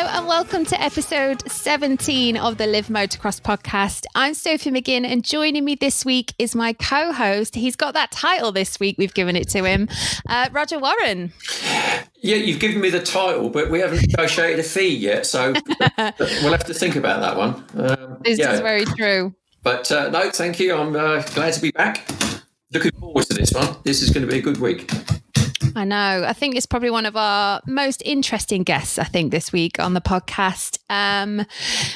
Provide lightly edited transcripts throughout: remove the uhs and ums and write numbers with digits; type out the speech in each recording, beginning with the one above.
and welcome to episode 17 of the Live Motocross podcast. I'm Sophie McGinn, and joining me this week is my co-host. He's got that title this week. We've given it to him. Roger Warren. Yeah, you've given me the title, but we haven't negotiated a fee yet, so we'll have to think about that one. This is very true. But no, thank you. I'm glad to be back. Looking forward to this one. This is going to be a good week. I know. I think it's probably one of our most interesting guests, I think, this week on the podcast.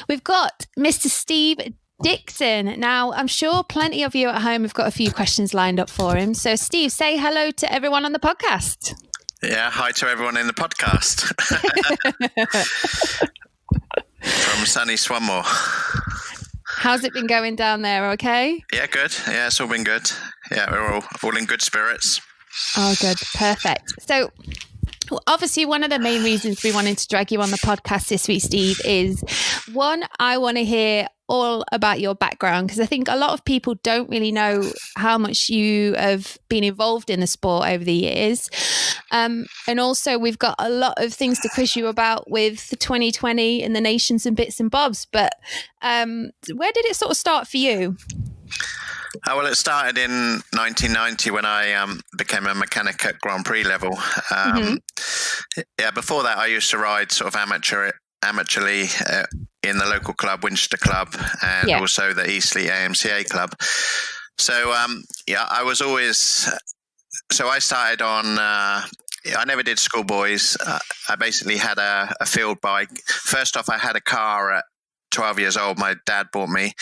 We've got Mr. Steve Dixon. Now, I'm sure plenty of you at home have got a few questions lined up for him. So, Steve, say hello to everyone on the podcast. Yeah, hi to everyone in the podcast. From sunny Swanmore. How's it been going down there, okay? Yeah, good. Yeah, it's all been good. Yeah, we're all in good spirits. Oh, good. Perfect. So, obviously, one of the main reasons we wanted to drag you on the podcast this week, Steve, is one, I want to hear all about your background, because I think a lot of people don't really know how much you have been involved in the sport over the years. And also, we've got a lot of things to quiz you about with the 2020 and the nations and bits and bobs. But where did it sort of start for you? Well, it started in 1990 when I became a mechanic at Grand Prix level. Yeah, before that, I used to ride sort of amateurly in the local club, Winchester Club, and also the Eastleigh AMCA club. So, I was always... So I started on... I never did schoolboys. I basically had a field bike. First off, I had a car at 12 years old. My dad bought me,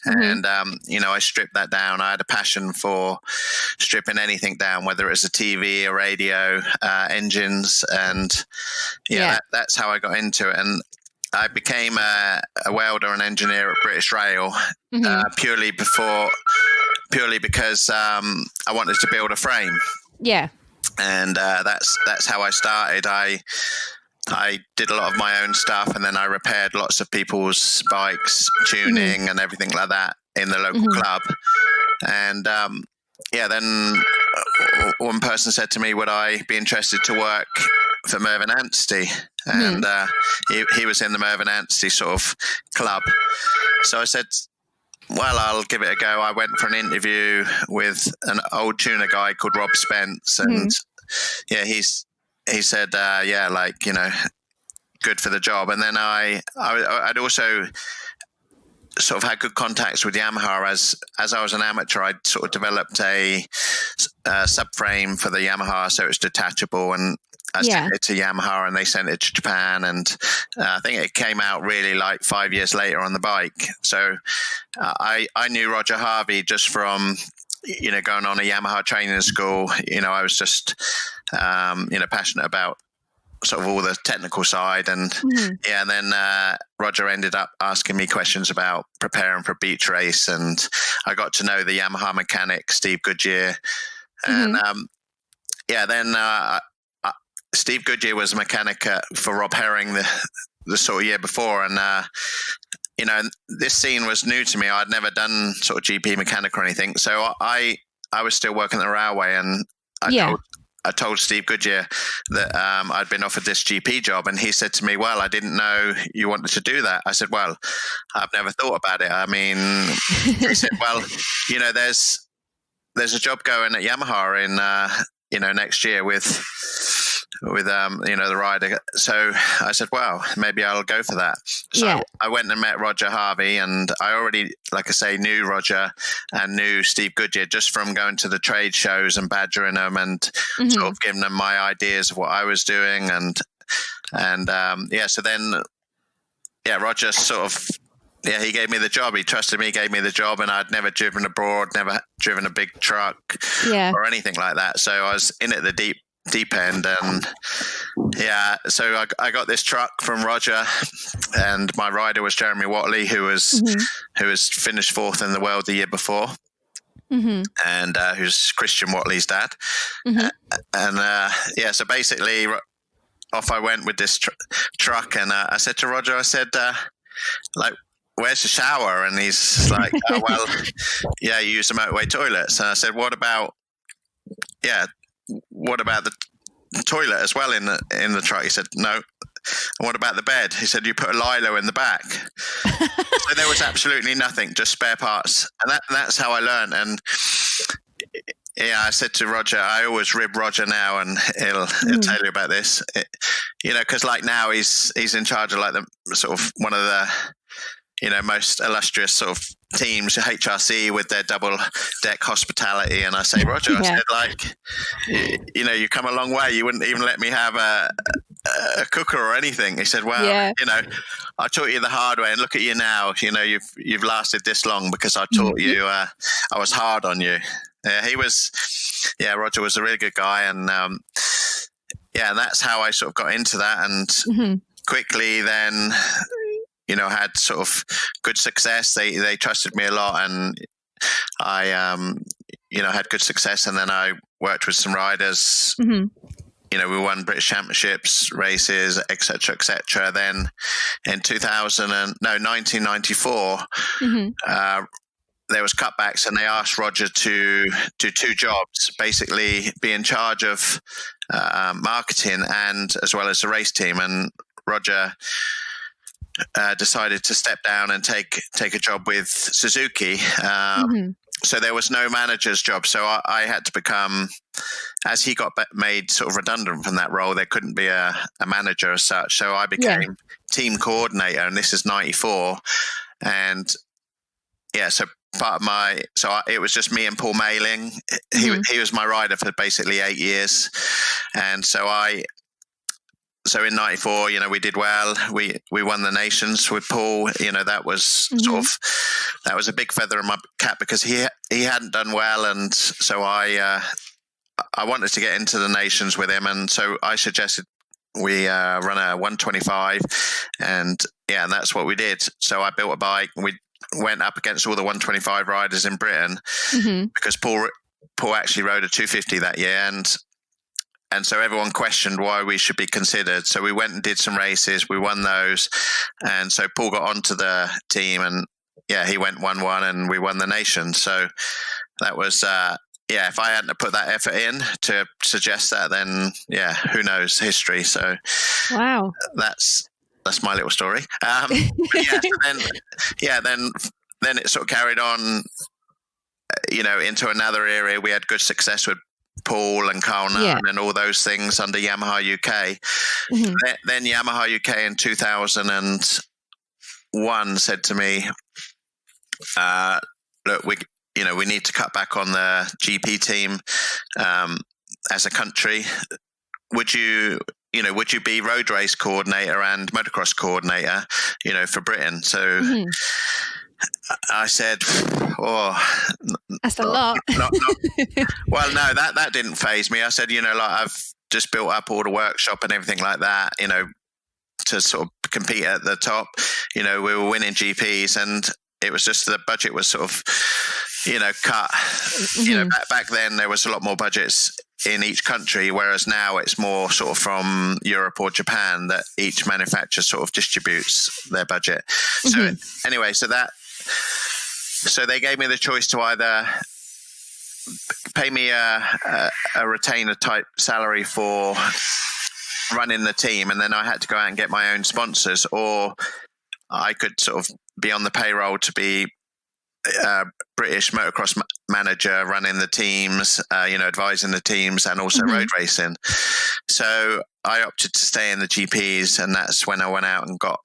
and I stripped that down. I had a passion for stripping anything down, whether it was a TV, a radio, engines, and that's how I got into it. And I became a welder and engineer at British Rail purely because I wanted to build a frame. Yeah, and that's how I started. I did a lot of my own stuff, and then I repaired lots of people's bikes, tuning and everything like that in the local club. And then one person said to me, would I be interested to work for Mervyn Anstey? And he was in the Mervyn Anstey sort of club. So I said, well, I'll give it a go. I went for an interview with an old tuner guy called Rob Spence, and he said, good for the job. And then I'd also sort of had good contacts with Yamaha. As I was an amateur, I'd sort of developed a subframe for the Yamaha, so it was detachable, and I sent it to Yamaha, and they sent it to Japan, and I think it came out really like 5 years later on the bike. So I knew Roger Harvey just from going on a Yamaha training school. I was just passionate about sort of all the technical side, and and then Roger ended up asking me questions about preparing for a beach race, and I got to know the Yamaha mechanic Steve Goodyear, and then Steve Goodyear was a mechanic for Rob Herring the sort of year before, and this scene was new to me. I'd never done sort of GP mechanic or anything, so I was still working at the railway, and I told Steve Goodyear that I'd been offered this GP job, and he said to me, well, I didn't know you wanted to do that. I said, well, I've never thought about it. I mean, he said, well, there's a job going at Yamaha in, next year with the rider. So I said, well, maybe I'll go for that. So I went and met Roger Harvey, and I already, like I say, knew Roger and knew Steve Goodyear just from going to the trade shows and badgering them, and sort of giving them my ideas of what I was doing. So then Roger sort of, he gave me the job. He trusted me, gave me the job, and I'd never driven abroad, never driven a big truck or anything like that. So I was in at the deep end, and so I got this truck from Roger, and my rider was Jeremy Watley, who was finished fourth in the world the year before, and who's Christian Watley's dad, so basically off I went with this truck, and I said to Roger, I said, where's the shower? And he's like, oh, well, you use the motorway toilets. And I said, what about the toilet as well in the truck? He said, no, and what about the bed? He said, you put a Lilo in the back. So there was absolutely nothing, just spare parts. And that's how I learned. And yeah, I said to Roger, I always rib Roger now, and he'll tell you about this. Because like now he's in charge of like the sort of one of the most illustrious sort of teams, HRC, with their double deck hospitality. And I say, Roger, I said, like, you come a long way. You wouldn't even let me have a cooker or anything. He said, well, I taught you the hard way, and look at you now. You've lasted this long because I taught you. I was hard on you. Roger was a really good guy. And that's how I sort of got into that. And quickly then, had sort of good success. They trusted me a lot, and I, had good success. And then I worked with some riders. We won British Championships, races, etc., etc. Then in 1994, there was cutbacks, and they asked Roger to do two jobs, basically be in charge of marketing and as well as the race team. And Roger decided to step down and take a job with Suzuki. So there was no manager's job. So I had to become, as he got made sort of redundant from that role, there couldn't be a manager as such. So I became team coordinator, and this is 94. And so part of it was just me and Paul Mailing. He was my rider for basically 8 years. And so in 94, we did well. We won the Nations with Paul. That was that was a big feather in my cap because he hadn't done well, and so I wanted to get into the Nations with him, and so I suggested we run a 125, and that's what we did. So I built a bike. We went up against all the 125 riders in Britain because Paul actually rode a 250 that year, and so everyone questioned why we should be considered. So we went and did some races. We won those. And so Paul got onto the team, and he went 1-1, and we won the nation. So that was, if I hadn't put that effort in to suggest that, then who knows, history. So wow, that's my little story. Then it sort of carried on, into another area. We had good success with Paul and Carl Nunn and all those things under Yamaha UK. Then Yamaha UK in 2001 said to me, look, we need to cut back on the GP team as a country. Would you be road race coordinator and motocross coordinator, for Britain? So I said, that's a lot. Well, no, that didn't faze me. I said, I've just built up all the workshop and everything like that, to sort of compete at the top. We were winning GPs, and it was just the budget was sort of, cut. Back then there was a lot more budgets in each country, whereas now it's more sort of from Europe or Japan that each manufacturer sort of distributes their budget. So anyway, so they gave me the choice to either pay me a retainer type salary for running the team, and then I had to go out and get my own sponsors, or I could sort of be on the payroll to be a British motocross manager running the teams, advising the teams, and also road racing. So I opted to stay in the GPs, and that's when I went out and got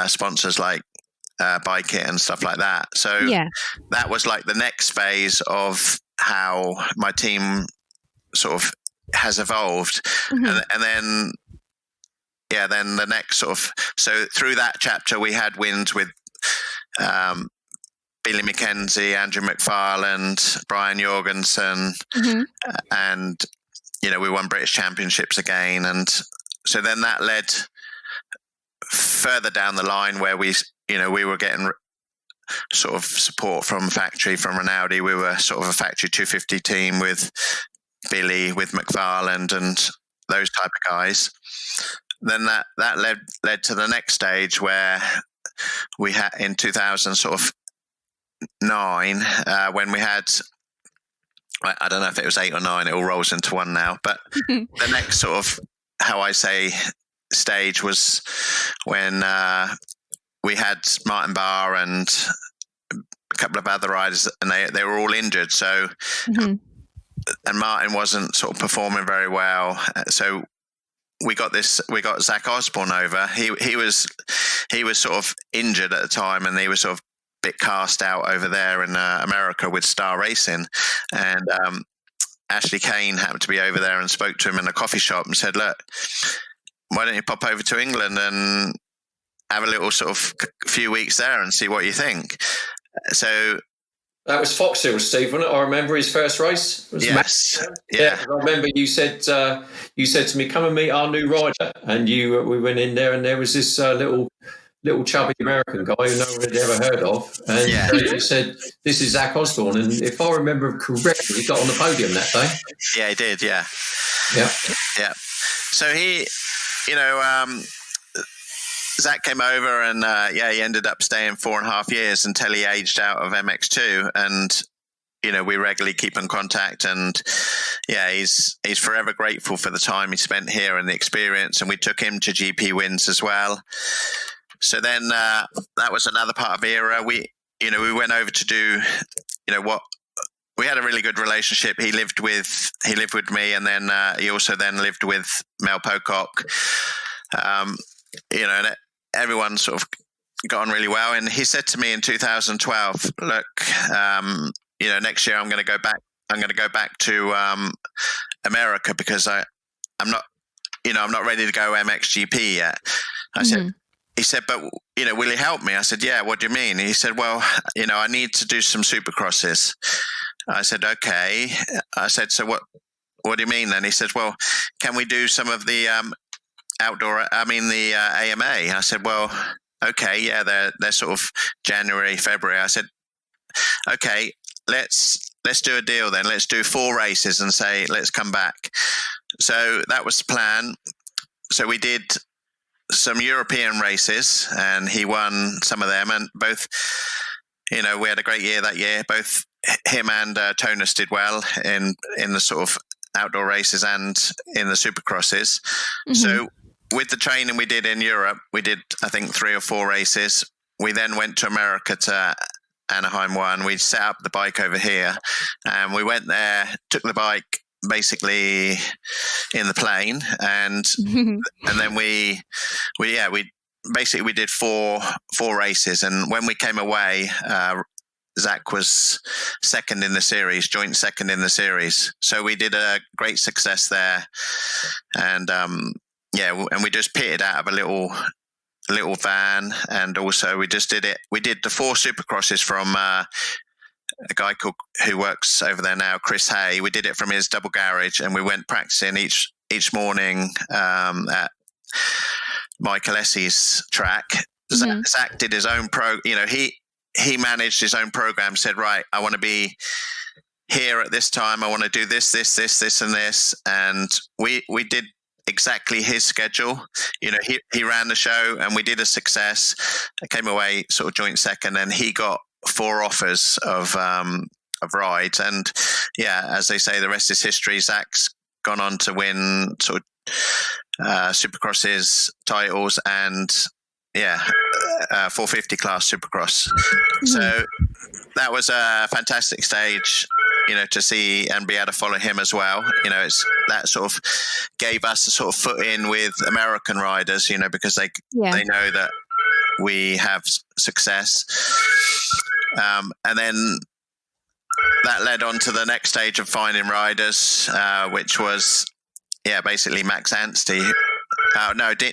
sponsors like Bike It and stuff like that. So that was like the next phase of how my team sort of has evolved. And then the next sort of, so through that chapter we had wins with Billy McKenzie, Andrew McFarland, Brian Jorgensen, and we won British Championships again. And so then that led further down the line where we were getting sort of support from factory, from Rinaldi. We were sort of a factory 250 team with Billy, with McFarland, and those type of guys. Then that led to the next stage where we had in 2009 when we had, I don't know if it was 8 or 9, it all rolls into one now, but the next sort of, how I say, stage was when we had Martin Barr and a couple of other riders, and they were all injured. So, and Martin wasn't sort of performing very well. So we got Zach Osborne over. He was sort of injured at the time, and he was sort of a bit cast out over there in America with Star Racing. And Ashley Kane happened to be over there and spoke to him in a coffee shop and said, "Look, why don't you pop over to England and have a little sort of few weeks there and see what you think?" So that was Fox Hill, Steve, wasn't it? I remember his first race. Yes. Yeah. I remember you said to me, "Come and meet our new rider," and we went in there, and there was this little chubby American guy who no one had ever heard of, and you said, "This is Zach Osborne," and if I remember correctly, he got on the podium that day. Yeah, he did. Yeah. So he, Zach came over, and he ended up staying 4.5 years until he aged out of MX2, and we regularly keep in contact, and he's forever grateful for the time he spent here and the experience, and we took him to GP wins as well. So then that was another part of era. We went over to do what we had a really good relationship. He lived with me, and then he also then lived with Mel Pocock. And everyone sort of got on really well. And he said to me in 2012, "Look, next year I'm going to go back. I'm going to go back to America because I'm not ready to go MXGP yet." He said, "But will you help me?" I said, "Yeah. What do you mean?" He said, "Well, I need to do some supercrosses." I said, "Okay." I said, "So what do you mean then?" He said, "Well, can we do some of the the AMA?" I said, "Well, okay, yeah, they're sort of January, February." I said, "Okay, let's do a deal then. Let's do 4 races and say, let's come back." So that was the plan. So we did some European races, and he won some of them, and both, we had a great year that year. Both him and Tonus did well in the sort of outdoor races and in the supercrosses. So with the training we did in Europe, we did, I think, 3 or 4 races. We then went to America to Anaheim 1. We set up the bike over here, and we went there, took the bike basically in the plane, and then we did four races. And when we came away, Zach was second in the series, joint second in the series. So we did a great success there, and and we just pitted out of a little van, and also we just did it. We did the 4 supercrosses from a guy who works over there now, Chris Hay. We did it from his double garage, and we went practicing each morning at Michael Essie's track. Zach did his own he managed his own program. Said, "Right, I want to be here at this time. I want to do this, and this," and we did exactly his schedule. He ran the show, and we did a success. I came away sort of joint second, and he got 4 offers of rides, and as they say, the rest is history. Zach's gone on to win sort of Supercrosses titles, and 450 class Supercross. So that was a fantastic stage, to see and be able to follow him as well. It's that sort of gave us a sort of foot in with American riders, because they know that we have success. And then that led on to the next stage of finding riders, which was, basically Max Anstey.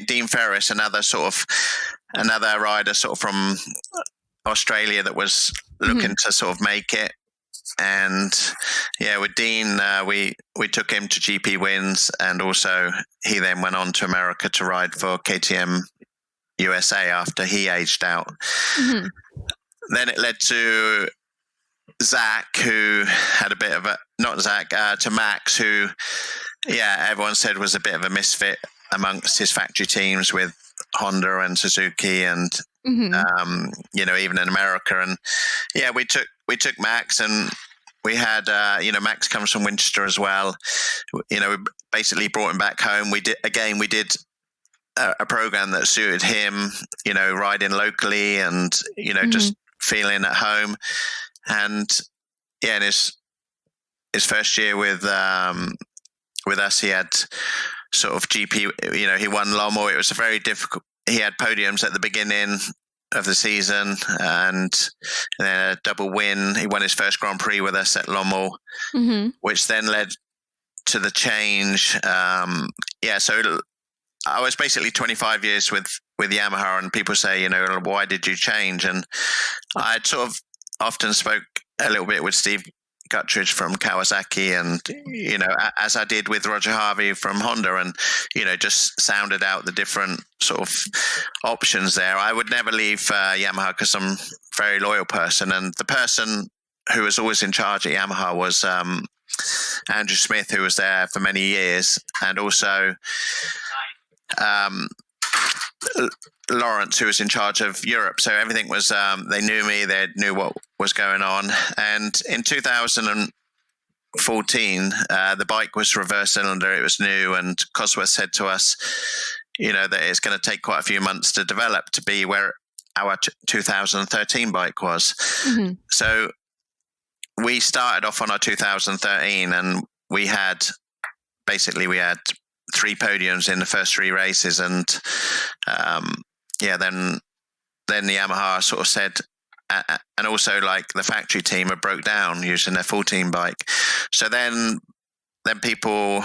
Dean Ferris, another rider sort of from Australia that was looking to sort of make it. And with Dean, we took him to GP wins, and also he then went on to America to ride for KTM USA after he aged out. Then it led to Zach, who had a bit of to Max, who everyone said was a bit of a misfit amongst his factory teams with Honda and Suzuki, and even in America. And we took Max, and we had Max comes from Winchester as well. We basically brought him back home. We did a program that suited him, riding locally and, just feeling at home. And in his first year with us, he had sort of GP, he won Lommel. It was a very difficult, he had podiums at the beginning of the season and then a double win. He won his first Grand Prix with us at Lommel, which then led to the change. So I was basically 25 years with Yamaha, and people say, why did you change? And I'd sort of often spoke a little bit with Steve Guttridge from Kawasaki, and as I did with Roger Harvey from Honda, and just sounded out the different sort of options there. I would never leave Yamaha because I'm a very loyal person, and the person who was always in charge at Yamaha was Andrew Smith, who was there for many years, and also Lawrence, who was in charge of Europe. So everything was, they knew me, they knew what was going on. And in 2014, the bike was reverse cylinder, it was new, and Cosworth said to us, that it's going to take quite a few months to develop to be where our 2013 bike was. So we started off on our 2013, and we had 3 podiums in the first 3 races, and then the Yamaha sort of said, and also like the factory team had broke down using their 14 bike. So then people,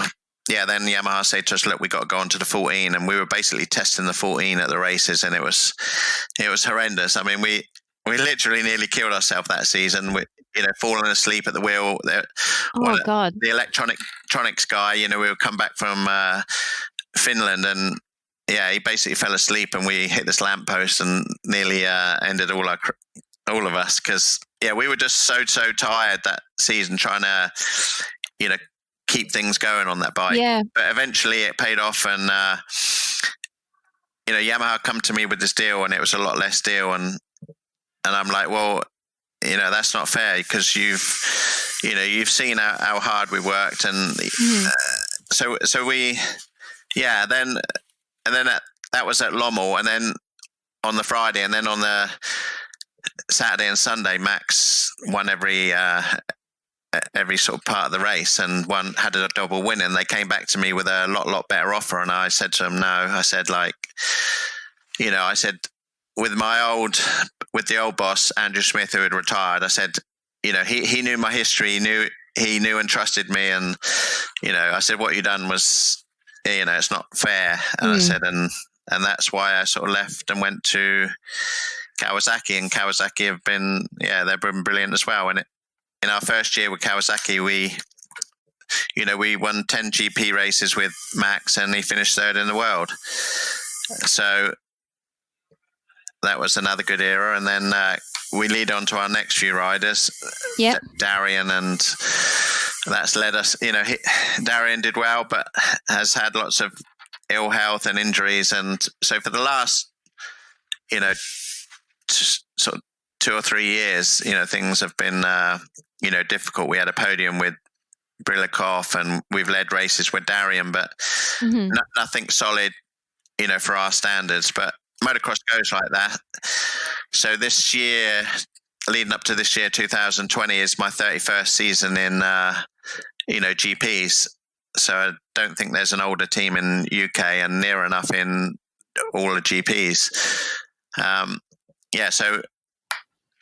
then Yamaha said to us, look, we got to go on to the 14, and we were basically testing the 14 at the races, and it was horrendous. I mean, we literally nearly killed ourselves that season. Falling asleep at the wheel. God! The electronics guy, we would come back from Finland, and he basically fell asleep, and we hit this lamppost and nearly ended all of us, because we were just so tired that season trying to keep things going on that bike. But eventually it paid off, and Yamaha come to me with this deal, and it was a lot less deal, and I'm like, well, that's not fair, because you've seen how hard we worked, and so we, then that was at Lommel, and then on the Friday, and then on the Saturday and Sunday, Max won every sort of part of the race, and had a double win, and they came back to me with a lot better offer, and I said to them, no, I said, with the old boss, Andrew Smith, who had retired, I said, he knew my history, he knew and trusted me, and I said, what you done was, it's not fair, and I said, and that's why I sort of left and went to Kawasaki, and Kawasaki have been, they've been brilliant as well. And in our first year with Kawasaki, we won 10 GP races with Max, and he finished 3rd in the world. So that was another good era. And then we lead on to our next few riders, Darian, and that's led us, Darian did well, but has had lots of ill health and injuries. And so for the last, sort of 2 or 3 years, things have been, difficult. We had a podium with Brilikov, and we've led races with Darian, but nothing solid, for our standards. But motocross goes like that. So this year, leading up to this year, 2020, is my 31st season in, GPs. So I don't think there's an older team in UK, and near enough in all the GPs. So.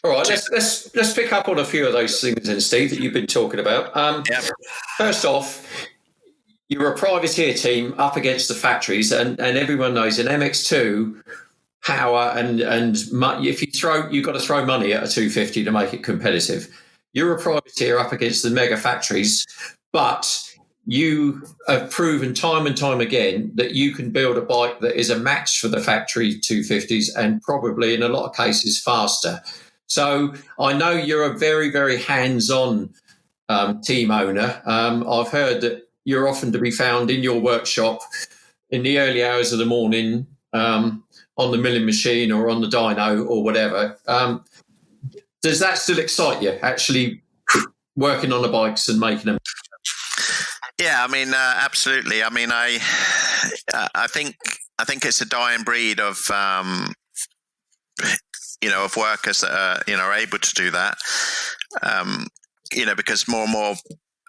All right, let's pick up on a few of those things then, Steve, that you've been talking about. First off, you're a privateer team up against the factories, and everyone knows in MX2, power and if you've got to throw money at a 250 to make it competitive. You're a privateer up against the mega factories, but you have proven time and time again that you can build a bike that is a match for the factory 250s, and probably in a lot of cases faster. So I know you're a very, very hands-on team owner. I've heard that you're often to be found in your workshop in the early hours of the morning on the milling machine or on the dyno or whatever. Does that still excite you, actually working on the bikes and making them? Yeah, I mean, absolutely. I mean, I think I think it's a dying breed of of workers that are able to do that. Because more and more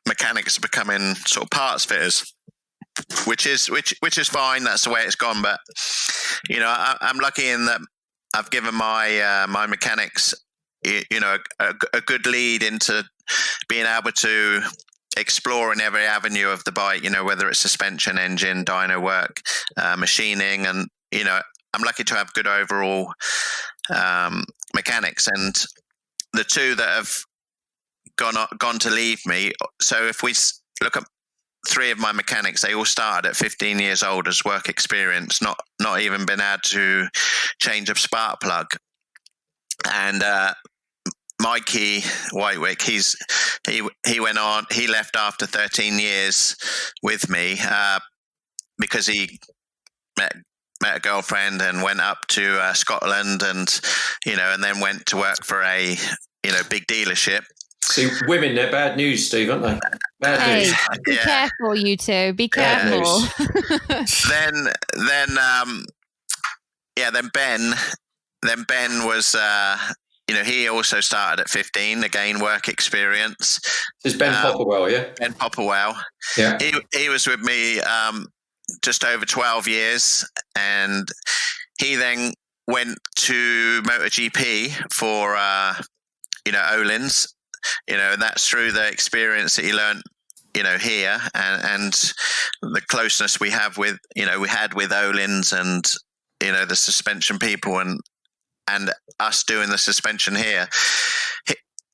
mechanics are becoming sort of parts fitters, which is fine. That's the way it's gone. But I'm lucky in that I've given my my mechanics a good lead into being able to explore in every avenue of the bike, whether it's suspension, engine, dyno work, machining, and I'm lucky to have good overall mechanics. And the two that have gone to leave me, so if we look at 3 of my mechanics, they all started at 15 years old as work experience, not even been able to change a spark plug. And Mikey Whitewick, he went on. He left after 13 years with me because he met a girlfriend and went up to Scotland, and then went to work for a big dealership. See, women, they're bad news, Steve, aren't they? Bad news. Be careful, you two. Be careful. Then Ben was. He also started at 15, again, work experience. This is Ben Popperwell, yeah? Ben Popperwell. Yeah. He was with me just over 12 years, and he then went to MotoGP for, Öhlins, and that's through the experience that he learned, here, and the closeness we have with, we had with Öhlins and, the suspension people and us doing the suspension here.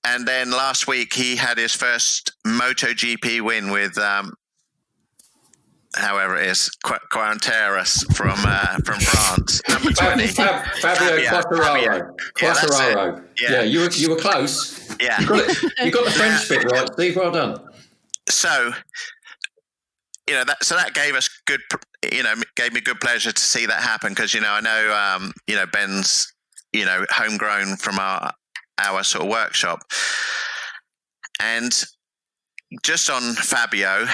And then last week he had his first MotoGP win with, however it is, Quaranteras from France, number 20. Fabio Quartararo. Yeah, you were close. Yeah, you got the French bit right, Steve. Well done. So, that gave us gave me good pleasure to see that happen, because I know Ben's homegrown from our sort of workshop. And just on Fabio,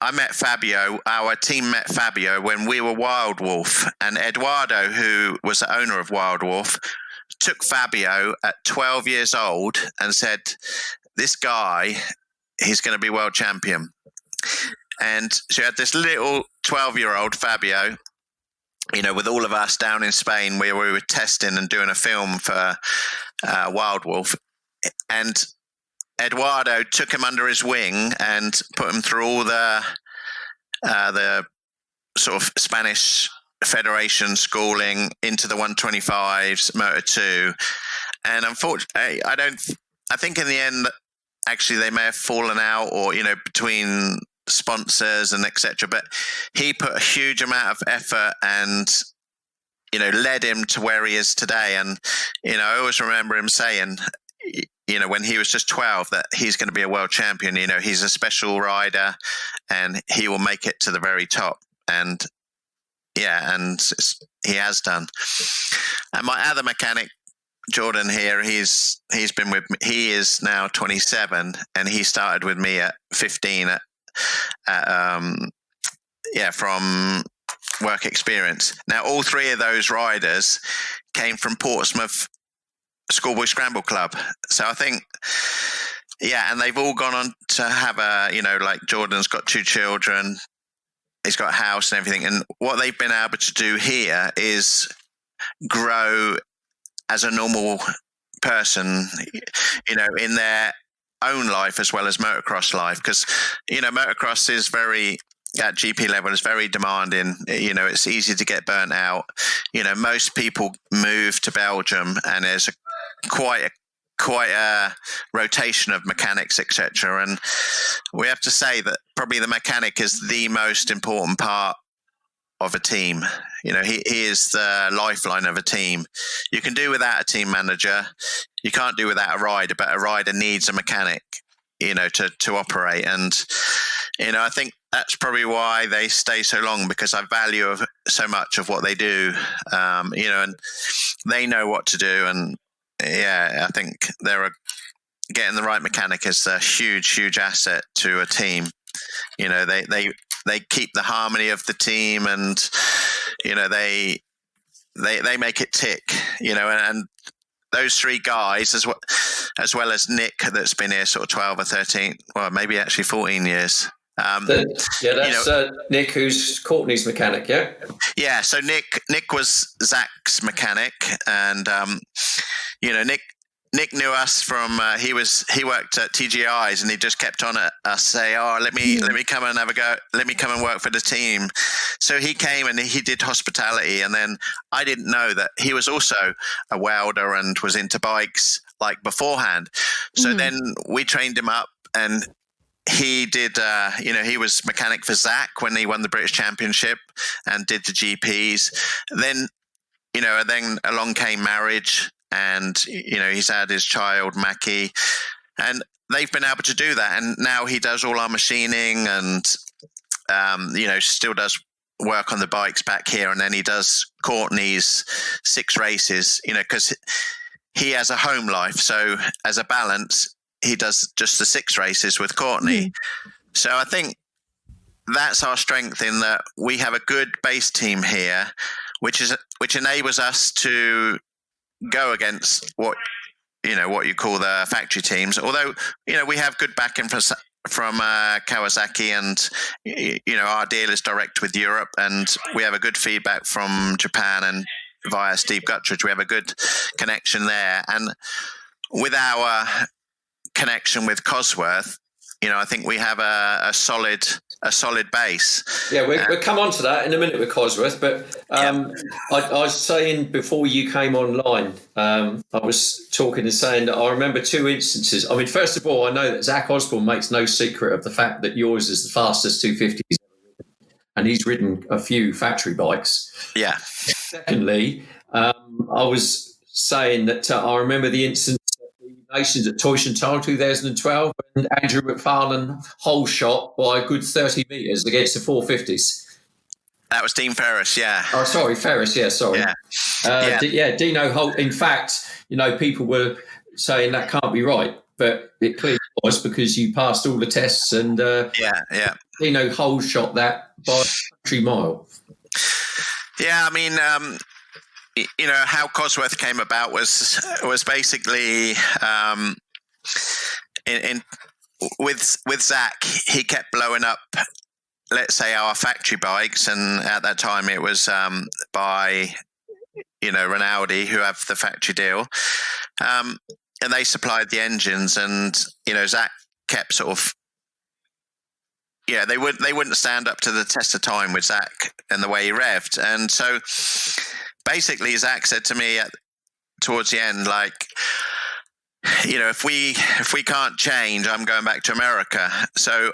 our team met Fabio when we were Wild Wolf, and Eduardo, who was the owner of Wild Wolf, took Fabio at 12 years old and said, this guy, he's going to be world champion. And so you had this little 12-year-old Fabio, with all of us down in Spain, where we were testing and doing a film for Wild Wolf. And Eduardo took him under his wing and put him through all the sort of Spanish Federation schooling into the 125s, Moto2. And unfortunately, I think in the end, actually, they may have fallen out, or, between sponsors and etc. But he put a huge amount of effort and, led him to where he is today. And, I always remember him saying, when he was just 12, that he's going to be a world champion. He's a special rider and he will make it to the very top. And and he has done. And my other mechanic, Jordan here, he's been with me. He is now 27, and he started with me at 15 from work experience. Now, all 3 of those riders came from Portsmouth Schoolboy Scramble Club. So I think, and they've all gone on to have like Jordan's got 2 children, he's got a house and everything. And what they've been able to do here is grow as a normal person, in their own life as well as motocross life. Because, motocross is very, at GP level, is very demanding. It's easy to get burnt out. Most people move to Belgium, and there's quite a rotation of mechanics, etc. And we have to say that probably the mechanic is the most important part of a team. He is the lifeline of a team. You can do without a team manager. You can't do without a rider, but a rider needs a mechanic, to operate. And, I think that's probably why they stay so long, because I value so much of what they do, and they know what to do. And I think getting the right mechanic is a huge, huge asset to a team. They keep the harmony of the team, and they make it tick, and those three guys, as well as Nick, that's been here sort of 12 or 13, well, maybe actually 14 years. That's Nick, who's Courtney's mechanic. Yeah. So Nick was Zach's mechanic, and Nick knew us from he worked at TGI's, and he just kept on at us say, let me come and have a go, let me come and work for the team. So he came and he did hospitality, and then I didn't know that he was also a welder and was into bikes like beforehand. So then we trained him up, and he did he was mechanic for Zach when he won the British Championship and did the GPs. Then then along came marriage, and he's had his child Mackie, and they've been able to do that, and now he does all our machining, and still does work on the bikes back here, and then he does Courtney's 6 races, because he has a home life, so as a balance he does just the 6 races with Courtney. So I think that's our strength, in that we have a good base team here, which enables us to go against what you call the factory teams. Although we have good backing from Kawasaki, and our deal is direct with Europe, and we have a good feedback from Japan, and via Steve Guttridge we have a good connection there. And with our connection with Cosworth, I think we have a solid base. Yeah, we'll come on to that in a minute with Cosworth, but I was saying before you came online, I was talking and saying that I remember 2 instances. I mean, first of all, I know that Zach Osborne makes no secret of the fact that yours is the fastest 250 he's ever ridden, and he's ridden a few factory bikes. Yeah. Secondly, I was saying that I remember the instance Nations at Toyshantile 2012, and Andrew McFarlane whole shot by a good 30 metres against the 450s. That was Dean Ferris, yeah. Oh, sorry, Ferris, yeah, sorry. Yeah. Dino Holt. In fact, people were saying that can't be right, but it clearly was, because you passed all the tests, and Dino whole shot that by a country mile. Yeah, I mean, how Cosworth came about was basically with Zach. He kept blowing up, let's say, our factory bikes, and at that time it was by Rinaldi, who have the factory deal, and they supplied the engines, and Zach kept sort of. Yeah, they wouldn't stand up to the test of time with Zach and the way he revved, and so. Basically, Zach said to me towards the end, like, if we can't change, I'm going back to America. So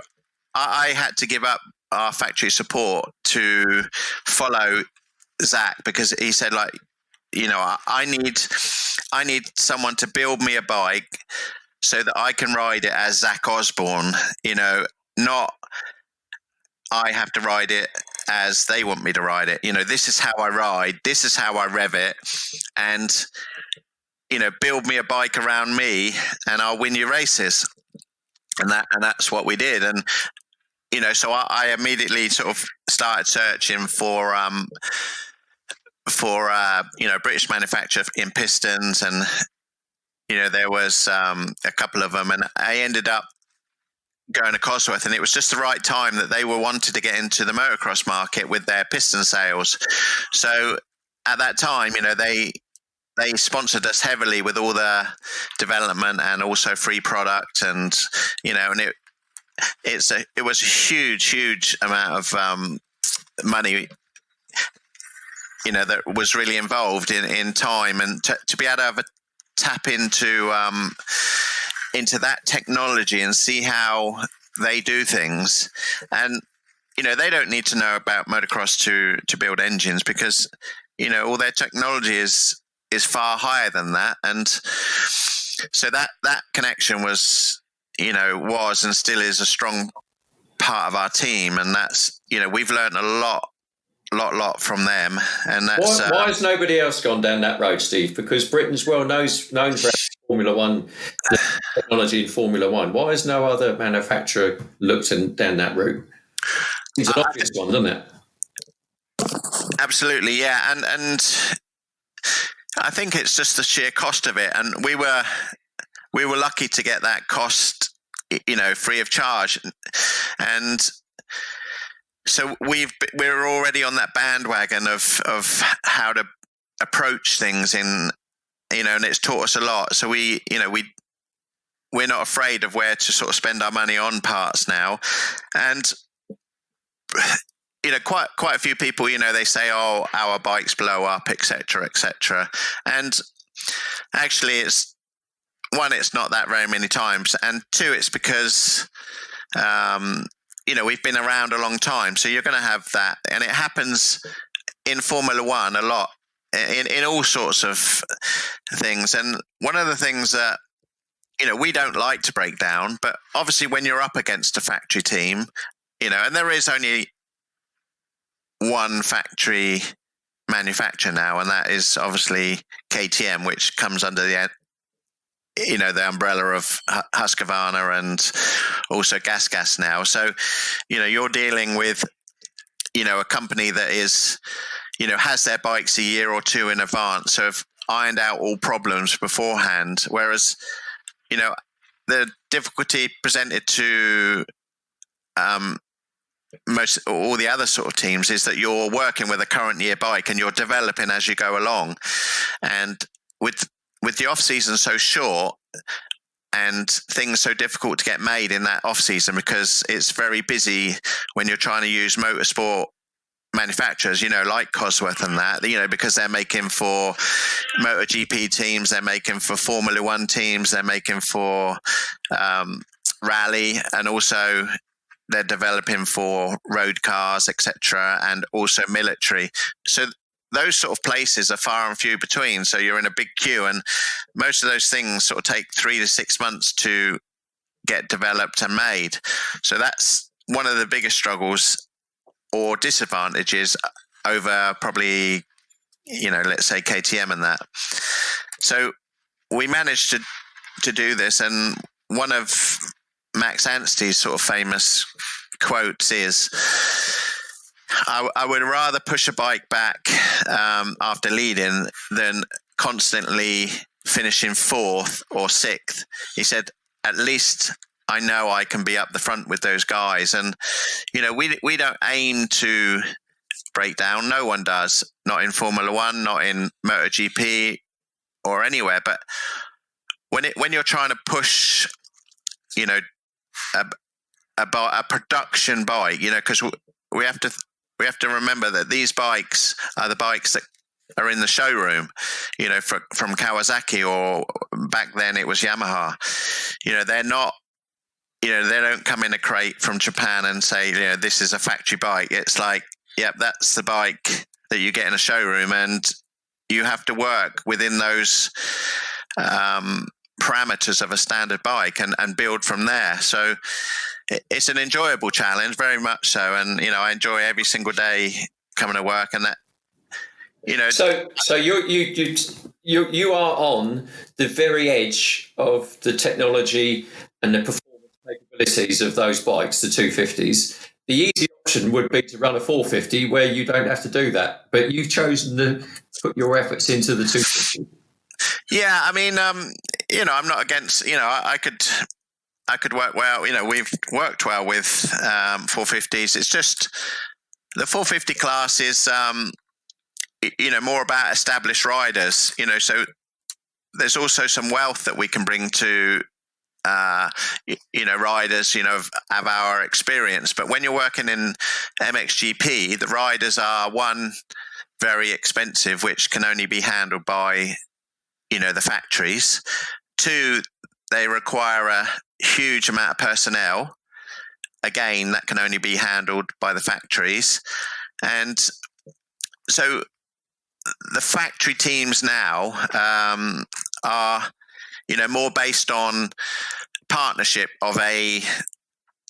I had to give up our factory support to follow Zach, because he said, like, I need someone to build me a bike so that I can ride it as Zach Osborne, not I have to ride it as they want me to ride it. This is how I ride, this is how I rev it, and build me a bike around me, and I'll win you races. And that's what we did. And so I immediately sort of started searching for British manufacturer in pistons, and there was a couple of them, and I ended up going to Cosworth, and it was just the right time that they were wanted to get into the motocross market with their piston sales. So at that time, they sponsored us heavily with all the development and also free product, and and it was a huge amount of money that was really involved in time, and to be able to have a tap into that technology and see how they do things. And they don't need to know about motocross to build engines, because all their technology is far higher than that. And so that connection was and still is a strong part of our team, and that's we've learned a lot from them. And that's why has nobody else gone down that road, Steve? Because Britain's known for Formula One technology in Formula One. Why has no other manufacturer looked down that route? It's an obvious one, isn't it? Absolutely, yeah, and I think it's just the sheer cost of it, and we were lucky to get that cost, free of charge, and so we're already on that bandwagon of how to approach things and it's taught us a lot. So we're not afraid of where to sort of spend our money on parts now, and quite a few people, they say, oh, our bikes blow up, etc., and actually it's not that very many times, and two, it's because we've been around a long time, so you're going to have that, and it happens in Formula One a lot, in all sorts of things. And one of the things that we don't like to break down, but obviously when you're up against a factory team, and there is only one factory manufacturer now, and that is obviously KTM, which comes under the umbrella of Husqvarna and also Gas now. So you're dealing with a company that is has their bikes a year or two in advance, so have ironed out all problems beforehand, whereas the difficulty presented to most all the other sort of teams is that you're working with a current year bike and you're developing as you go along, and with the off season so short and things so difficult to get made in that off season, because it's very busy when you're trying to use motorsport manufacturers, like Cosworth and that, because they're making for MotoGP teams, they're making for Formula One teams, they're making for rally, and also they're developing for road cars, etc., and also military. So those sort of places are far and few between. So you're in a big queue, and most of those things sort of take 3 to 6 months to get developed and made. So that's one of the biggest struggles or disadvantages over probably, let's say KTM and that. So we managed to do this, and one of Max Anstey's sort of famous quotes is, I would rather push a bike back after leading than constantly finishing 4th or 6th. He said, at least I know I can be up the front with those guys. And, we don't aim to break down. No one does. Not in Formula One, not in MotoGP or anywhere. But when you're trying to push, a production bike, because we have to remember that these bikes are the bikes that are in the showroom, from Kawasaki, or back then it was Yamaha. They're not, they don't come in a crate from Japan and say, this is a factory bike. It's like, yep, that's the bike that you get in a showroom, and you have to work within those parameters of a standard bike and build from there. So it's an enjoyable challenge, very much so, and I enjoy every single day coming to work, and that So you are on the very edge of the technology and the performance capabilities of those bikes, the 250s. The easy option would be to run a 450 where you don't have to do that, but you've chosen to put your efforts into the 250. Yeah, I mean, I'm not against. I could work well. We've worked well with 450s. It's just the 450 class is, more about established riders. So there's also some wealth that we can bring to, riders, of our experience. But when you're working in MXGP, the riders are, one, very expensive, which can only be handled by, the factories. Two, they require a huge amount of personnel. Again, that can only be handled by the factories. And so the factory teams now are, more based on partnership of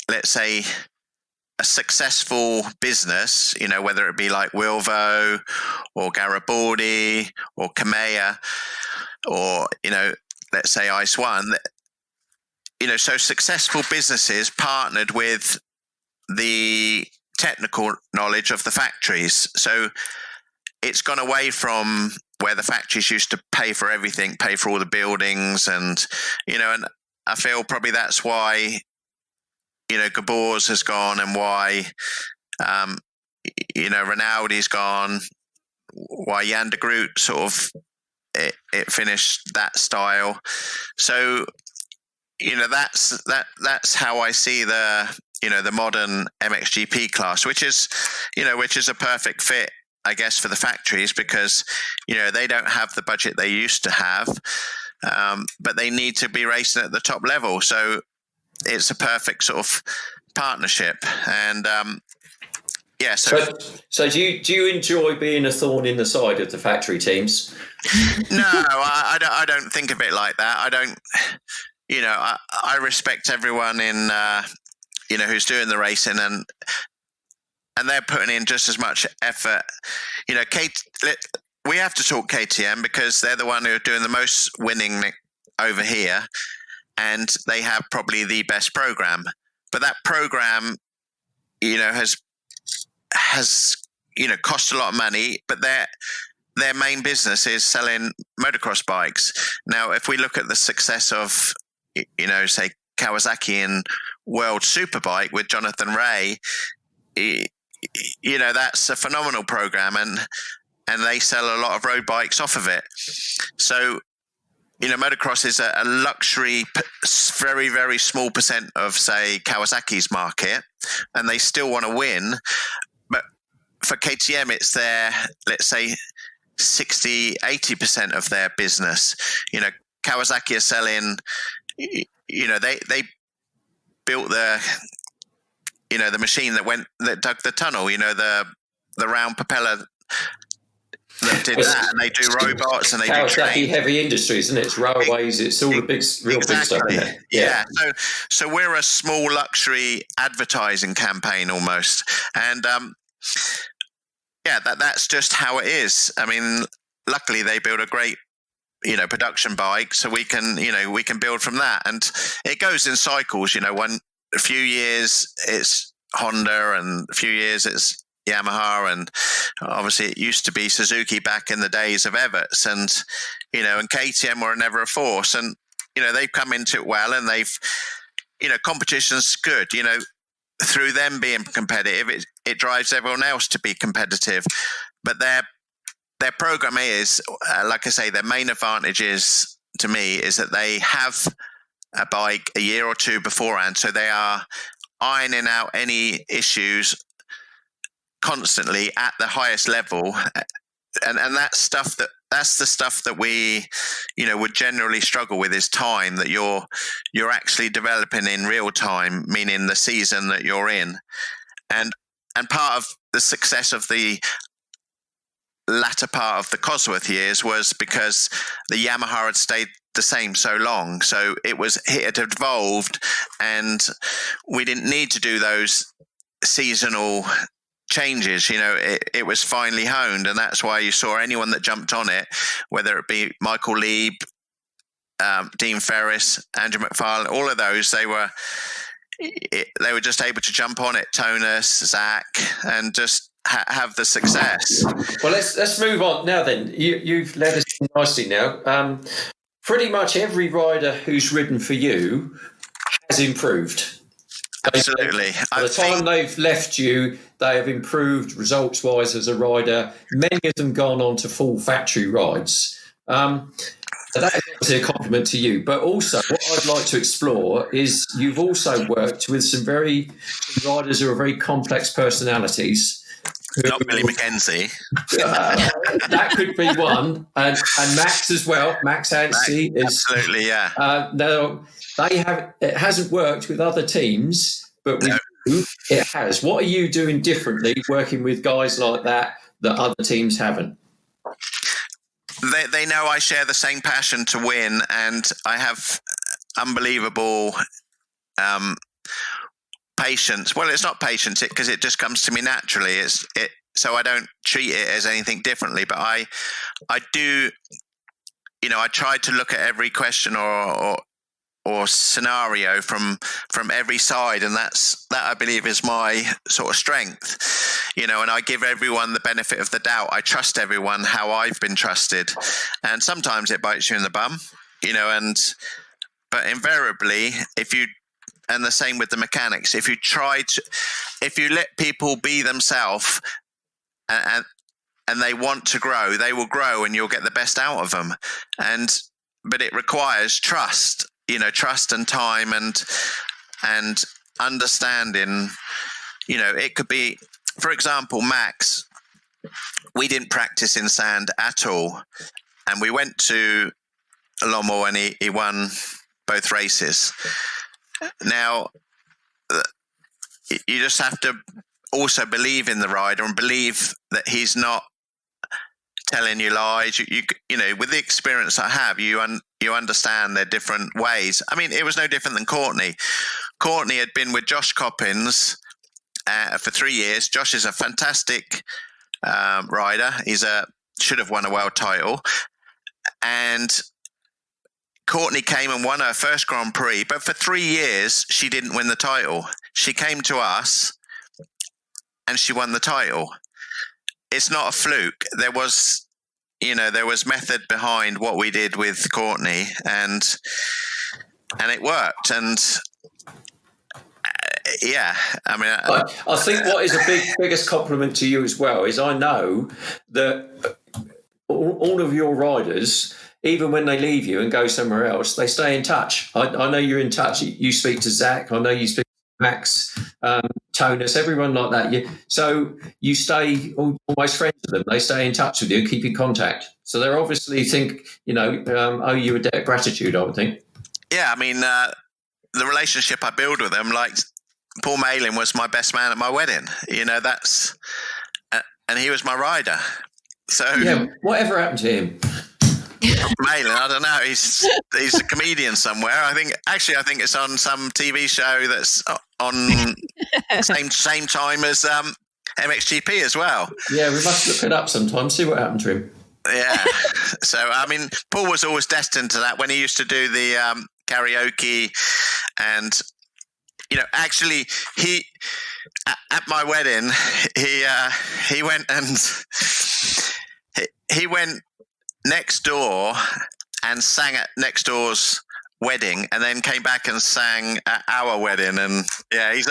let's say, a successful business, whether it be like Wilvo or Garibaldi or Kamea or, let's say Ice One, so successful businesses partnered with the technical knowledge of the factories. So it's gone away from where the factories used to pay for everything, pay for all the buildings, and and I feel probably that's why Gabor's has gone, and why Rinaldi's gone, why Jan de Groot sort of it finished that style. So that's how I see the modern MXGP class, which is a perfect fit, I guess, for the factories, because they don't have the budget they used to have, but they need to be racing at the top level. So it's a perfect sort of partnership. And So do you enjoy being a thorn in the side of the factory teams? No, I don't think of it like that. I don't. I respect everyone in who's doing the racing, and they're putting in just as much effort. We have to talk KTM because they're the one who are doing the most winning over here, and they have probably the best program. But that program, has cost a lot of money, but their main business is selling motocross bikes. Now, if we look at the success of, say Kawasaki in World Superbike with Jonathan Ray, that's a phenomenal program, and they sell a lot of road bikes off of it. So, motocross is a luxury, very, very small percent of, say, Kawasaki's market, and they still want to win. But for KTM, it's their, let's say, 60-80% of their business. Kawasaki are selling, they built the machine that dug the tunnel, the round propeller that did that, and they do robots, and they do trains. Heavy industries, isn't it? It's railways, it's all the big, real big stuff, isn't it? Yeah. So we're a small luxury advertising campaign almost, and that's just how it is. I mean, luckily they build a great production bike, so we can build from that, and it goes in cycles. A few years it's Honda, and a few years it's Yamaha, and obviously it used to be Suzuki back in the days of Everts, and and KTM were never a force, and they've come into it well, and they've competition's good. Through them being competitive, it drives everyone else to be competitive. But their program is, like I say, their main advantage is, to me, is that they have a bike a year or two beforehand, so they are ironing out any issues constantly at the highest level, and that's the stuff that we would generally struggle with, is time that you're actually developing in real time, meaning the season that you're in, and part of the success of the latter part of the Cosworth years was because the Yamaha had stayed the same so long, so it had evolved, and we didn't need to do those seasonal changes. It was finely honed, and that's why you saw anyone that jumped on it, whether it be Michael Lieb, Dean Ferris, Andrew McFarlane, all of those, they were just able to jump on it. Tonus, Zach, and just have the success. Well, let's move on now. Then you've led us nicely now. Pretty much every rider who's ridden for you has improved. Absolutely. By the time they've left you, they have improved results-wise as a rider. Many of them gone on to full factory rides. So that is obviously a compliment to you. But also, what I'd like to explore is you've also worked with some riders who are very complex personalities. Not Billy McKenzie. That could be one, and Max as well. Max Ansey is absolutely, yeah. No, it hasn't worked with other teams, but with you, it has. What are you doing differently working with guys like that other teams haven't? They know I share the same passion to win, and I have unbelievable patience. Well, it's not patience because it just comes to me naturally. So I don't treat it as anything differently. But I do. I try to look at every question or or scenario from every side, and that I believe is my sort of strength, and I give everyone the benefit of the doubt. I trust everyone how I've been trusted, and sometimes it bites you in the bum, but invariably, and the same with the mechanics, if you let people be themselves and they want to grow, they will grow, and you'll get the best out of them. But it requires trust, trust and time and understanding. It could be, for example, Max, we didn't practice in sand at all. And we went to Lommel and he won both races. Now, you just have to also believe in the rider and believe that he's not telling you lies. With the experience I have, you understand their different ways. I mean, it was no different than Courtney. Courtney had been with Josh Coppins for 3 years. Josh is a fantastic rider. Should have won a world title. And Courtney came and won her first Grand Prix, but for 3 years, she didn't win the title. She came to us and she won the title. It's not a fluke. There was method behind what we did with Courtney, and it worked. And I think what is biggest compliment to you as well is I know that all of your riders, even when they leave you and go somewhere else, they stay in touch. I know you're in touch. You speak to Zach. I know you speak to Max, Tonus, everyone like that. So you stay almost friends with them. They stay in touch with you, keep in contact. So they obviously think, owe you a debt of gratitude, I would think. Yeah, I mean, the relationship I build with them, like Paul Malin was my best man at my wedding. And he was my rider. So yeah, whatever happened to him? Malin, I don't know. He's a comedian somewhere. I think it's on some TV show that's on same time as MXGP as well. Yeah, we must look it up sometime. See what happened to him. Yeah. So I mean, Paul was always destined to that when he used to do the karaoke, and actually he at my wedding he went and he went next door and sang at next door's wedding, and then came back and sang at our wedding. And yeah, he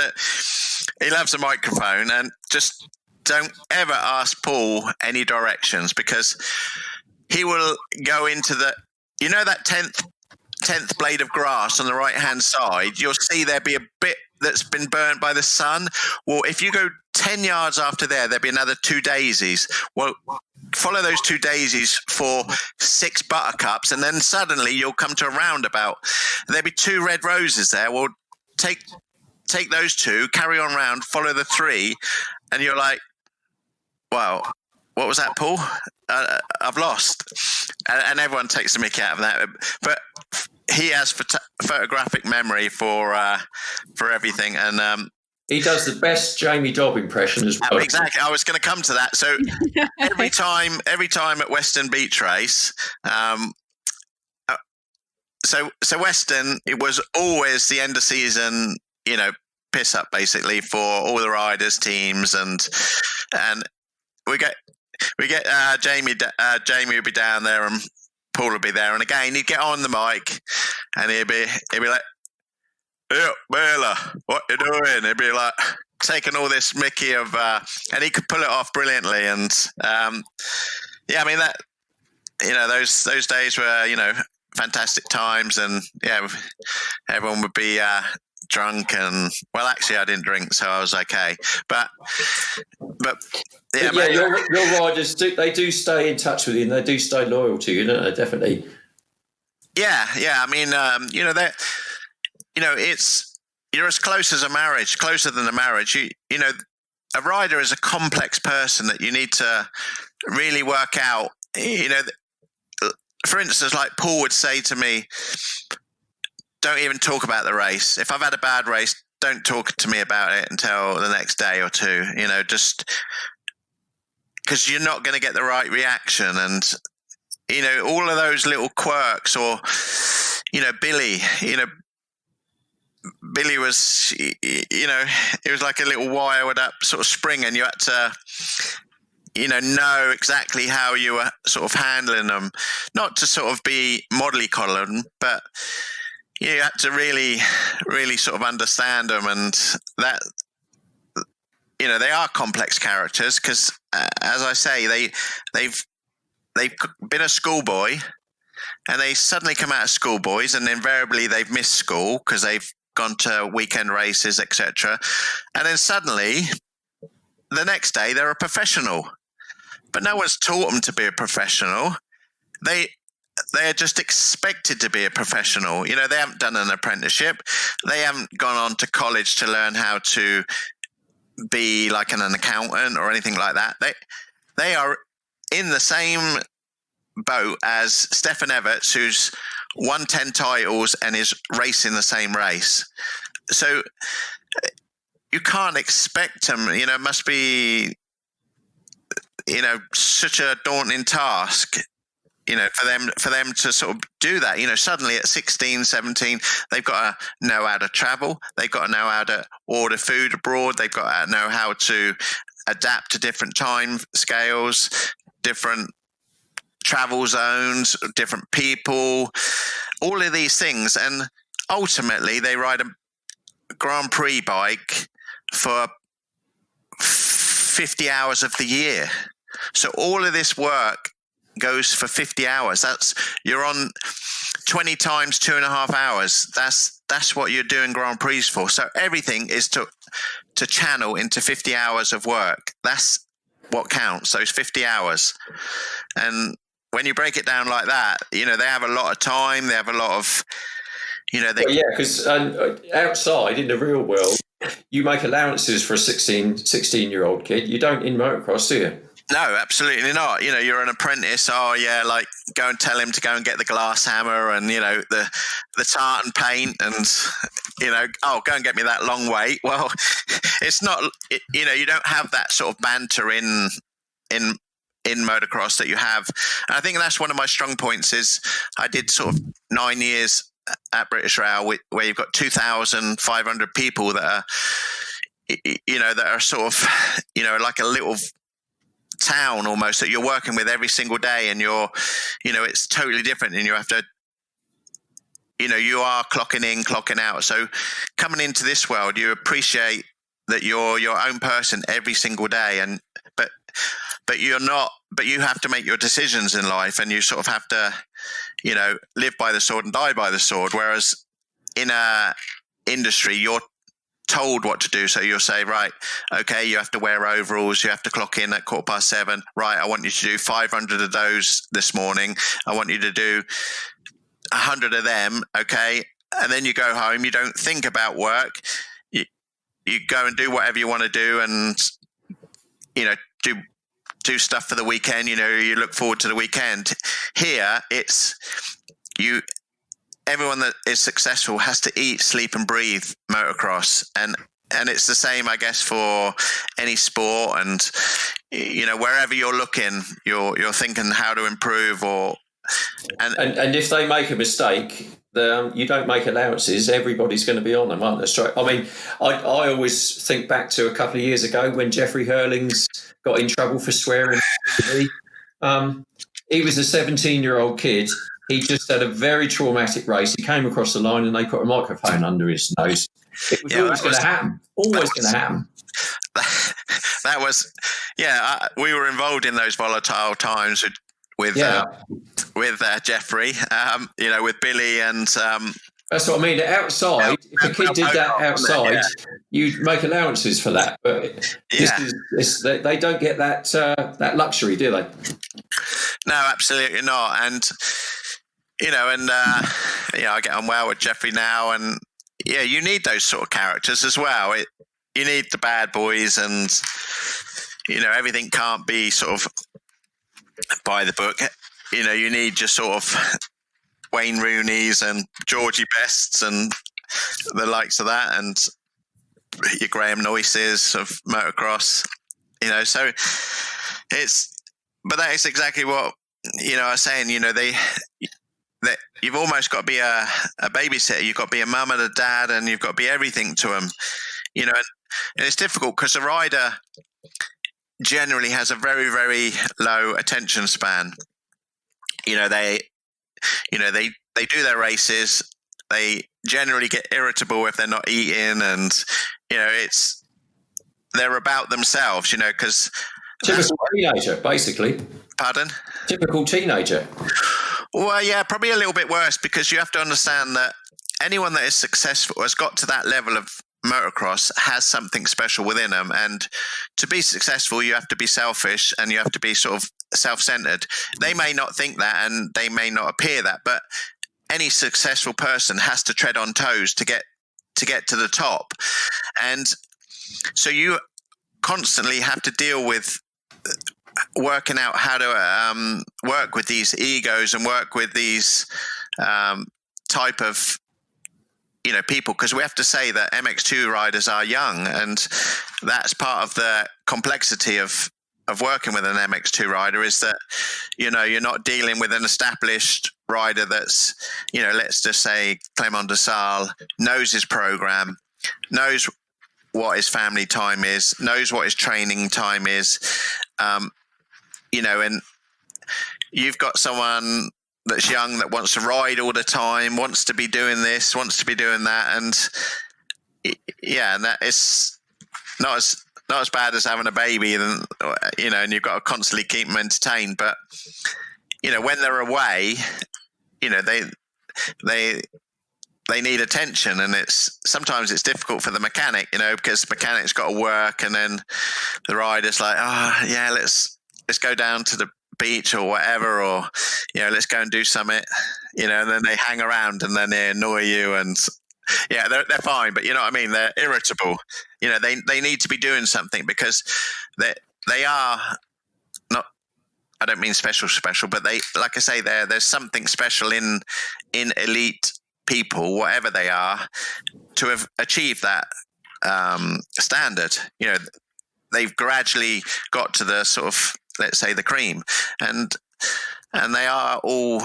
loves a microphone. And just don't ever ask Paul any directions, because he will go into that 10th blade of grass on the right hand side. You'll see there be a bit that's been burnt by the sun. Well, if you go 10 yards after there'll be another 2 daisies. Well, follow those 2 daisies for 6 buttercups, and then suddenly you'll come to a roundabout. There'll be 2 red roses there. Well, take those 2, carry on round, follow the 3, and you're like, wow, what was that, Paul? I've lost. And everyone takes the mickey out of that. But he has photographic memory for everything. And he does the best Jamie Dobb impression as well. Exactly. I was going to come to that. So every time at Western Beach Race, so Western, it was always the end of season, piss up basically for all the riders, teams, and we get Jamie would be down there and Paul would be there, and again he'd get on the mic and he'd be like, "Hey, Bela, what you doing?" He'd be like taking all this mickey of, and he could pull it off brilliantly. And yeah, I mean that, those days were fantastic times, and yeah, everyone would be drunk, and well, actually I didn't drink, so I was okay. But yeah, your riders do stay in touch with you, and they do stay loyal to you, don't they? Definitely. Yeah. I mean, you're as close as a marriage, closer than a marriage. A rider is a complex person that you need to really work out. For instance, like Paul would say to me, don't even talk about the race. If I've had a bad race, don't talk to me about it until the next day or two, just because you're not going to get the right reaction. And, all of those little quirks, or, Billy, Billy was, it was like a little wired up sort of spring, and you had to, know exactly how you were sort of handling them, not to sort of be mollycoddling, but you had to really, really sort of understand them, and that, they are complex characters because, as I say, they've been a schoolboy, and they suddenly come out of schoolboys, and invariably they've missed school because they've gone to weekend races, etc. And then suddenly, the next day, they're a professional. But no one's taught them to be a professional. They are just expected to be a professional. They haven't done an apprenticeship. They haven't gone on to college to learn how to be like an accountant or anything like that. They are in the same boat as Stefan Everts, who's won 10 titles and is racing the same race. So you can't expect them, it must be, such a daunting task, for them to sort of do that. Suddenly at 16, 17, they've got to know how to travel. They've got to know how to order food abroad. They've got to know how to adapt to different time scales, different travel zones, different people, all of these things. And ultimately, they ride a Grand Prix bike for 50 hours of the year. So all of this work goes for 50 hours. You're on 20 times 2.5 hours. That's what you're doing Grand Prix for. So everything is to channel into 50 hours of work. That's what counts, those 50 hours. And when you break it down like that, they have a lot of time. They have a lot of, because outside in the real world, you make allowances for a 16-year-old kid. You don't in motocross, do you? No, absolutely not. You're an apprentice. Oh, yeah, like go and tell him to go and get the glass hammer and, the tartan paint and, go and get me that long weight. Well, it's not, you don't have that sort of banter in motocross that you have. And I think that's one of my strong points is I did sort of 9 years at British Rail where you've got 2,500 people that are, that are sort of, like a little town almost that you're working with every single day, and you're, it's totally different, and you have to, you are clocking in, clocking out. So coming into this world, you appreciate that you're your own person every single day, and but you're not, but you have to make your decisions in life, and you sort of have to, live by the sword and die by the sword. Whereas in a industry, you're told what to do. So you'll say, right, okay, you have to wear overalls, you have to clock in at 7:15. Right, I want you to do 500 of those this morning. I want you to do 100 of them, okay? And then you go home, you don't think about work. You go and do whatever you want to do, and, do stuff for the weekend. You look forward to the weekend. Here, it's you. Everyone that is successful has to eat, sleep, and breathe motocross, and it's the same, I guess, for any sport. And wherever you're looking, you're thinking how to improve, and if they make a mistake, you don't make allowances. Everybody's going to be on them, aren't they? I mean, I always think back to a couple of years ago when Jeffrey Hurlings got in trouble for swearing. He was a 17-year-old kid. He just had a very traumatic race. He came across the line and they put a microphone under his nose. It was always going to happen. Always going to happen. That was, we were involved in those volatile times with Jeffrey, with Billy and. That's what I mean. Outside, if a kid did that outside, you'd make allowances for that. But they don't get that luxury, do they? No, absolutely not. And I get on well with Jeffrey now, and you need those sort of characters as well. You need the bad boys, and everything can't be sort of by the book. You need just sort of Wayne Rooney's and Georgie Bests and the likes of that, and your Graham Noyces of motocross. So but that is exactly what I was saying. that you've almost got to be a babysitter. You've got to be a mum and a dad, and you've got to be everything to them. And it's difficult because a rider generally has a very, very low attention span. They do their races. They generally get irritable if they're not eating, and they're about themselves. Because typical teenager, basically. Pardon? Typical teenager. Well, yeah, probably a little bit worse, because you have to understand that anyone that is successful has got to that level of motocross has something special within them. And to be successful, you have to be selfish and you have to be sort of self-centered. They may not think that and they may not appear that, but any successful person has to tread on toes to get to the top. And so you constantly have to deal with working out how to work with these egos and work with these type of people, because we have to say that MX2 riders are young, and that's part of the complexity of working with an MX2 rider, is that you're not dealing with an established rider that's let's just say Clément de Sales knows his program, knows what his family time is, knows what his training time is, and you've got someone that's young that wants to ride all the time, wants to be doing this, wants to be doing that, and and that is not as bad as having a baby, and you've got to constantly keep them entertained. But when they're away, they need attention, and sometimes it's difficult for the mechanic, because the mechanic's got to work, and then the rider's like, let's go down to the beach or whatever, or let's go and do something, and then they hang around and then they annoy you, and they're fine, but you know what I mean, they're irritable. They need to be doing something, because they are not, I don't mean special, but they, like I say, there's something special in elite people, whatever they are, to have achieved that standard. They've gradually got to the sort of, let's say, the cream, and they are all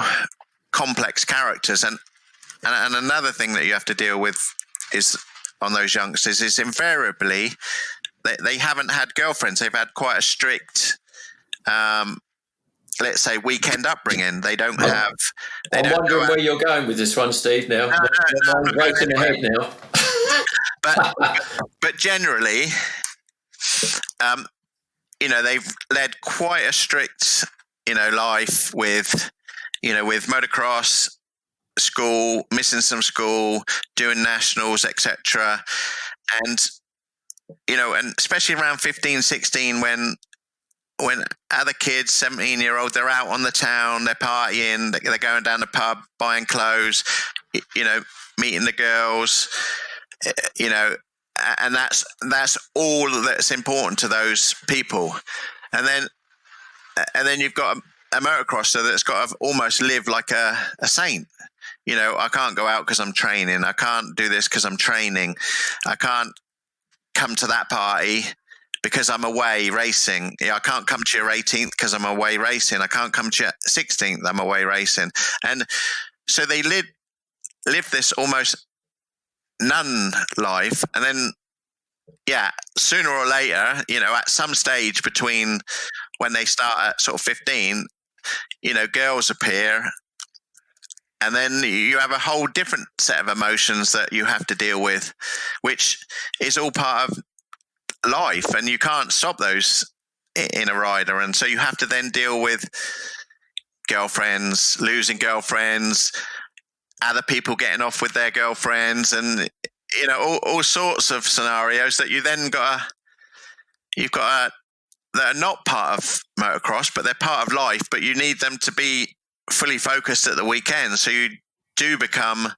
complex characters. And another thing that you have to deal with is on those youngsters is invariably they haven't had girlfriends. They've had quite a strict, let's say, weekend upbringing. They don't have. I'm wondering where you're going with this one, Steve. Now, I'm racing ahead now. but generally, they've led quite a strict, life with motocross, school, missing some school, doing nationals, etc. And and especially around 15, 16, when other kids, 17-year-old, they're out on the town, they're partying, they're going down the pub, buying clothes, meeting the girls, and that's all that's important to those people. And then you've got a motocrosser that's got to almost live like a saint. I can't go out because I'm training. I can't do this because I'm training. I can't come to that party because I'm away racing. I can't come to your 18th because I'm away racing. I can't come to your 16th. I'm away racing. And so they live this almost nun life. And then, sooner or later, at some stage between when they start at sort of 15, girls appear. And then you have a whole different set of emotions that you have to deal with, which is all part of life, and you can't stop those in a rider. And so you have to then deal with girlfriends, losing girlfriends, other people getting off with their girlfriends, and all sorts of scenarios that you've got that are not part of motocross, but they're part of life. But you need them to be fully focused at the weekend, so you do become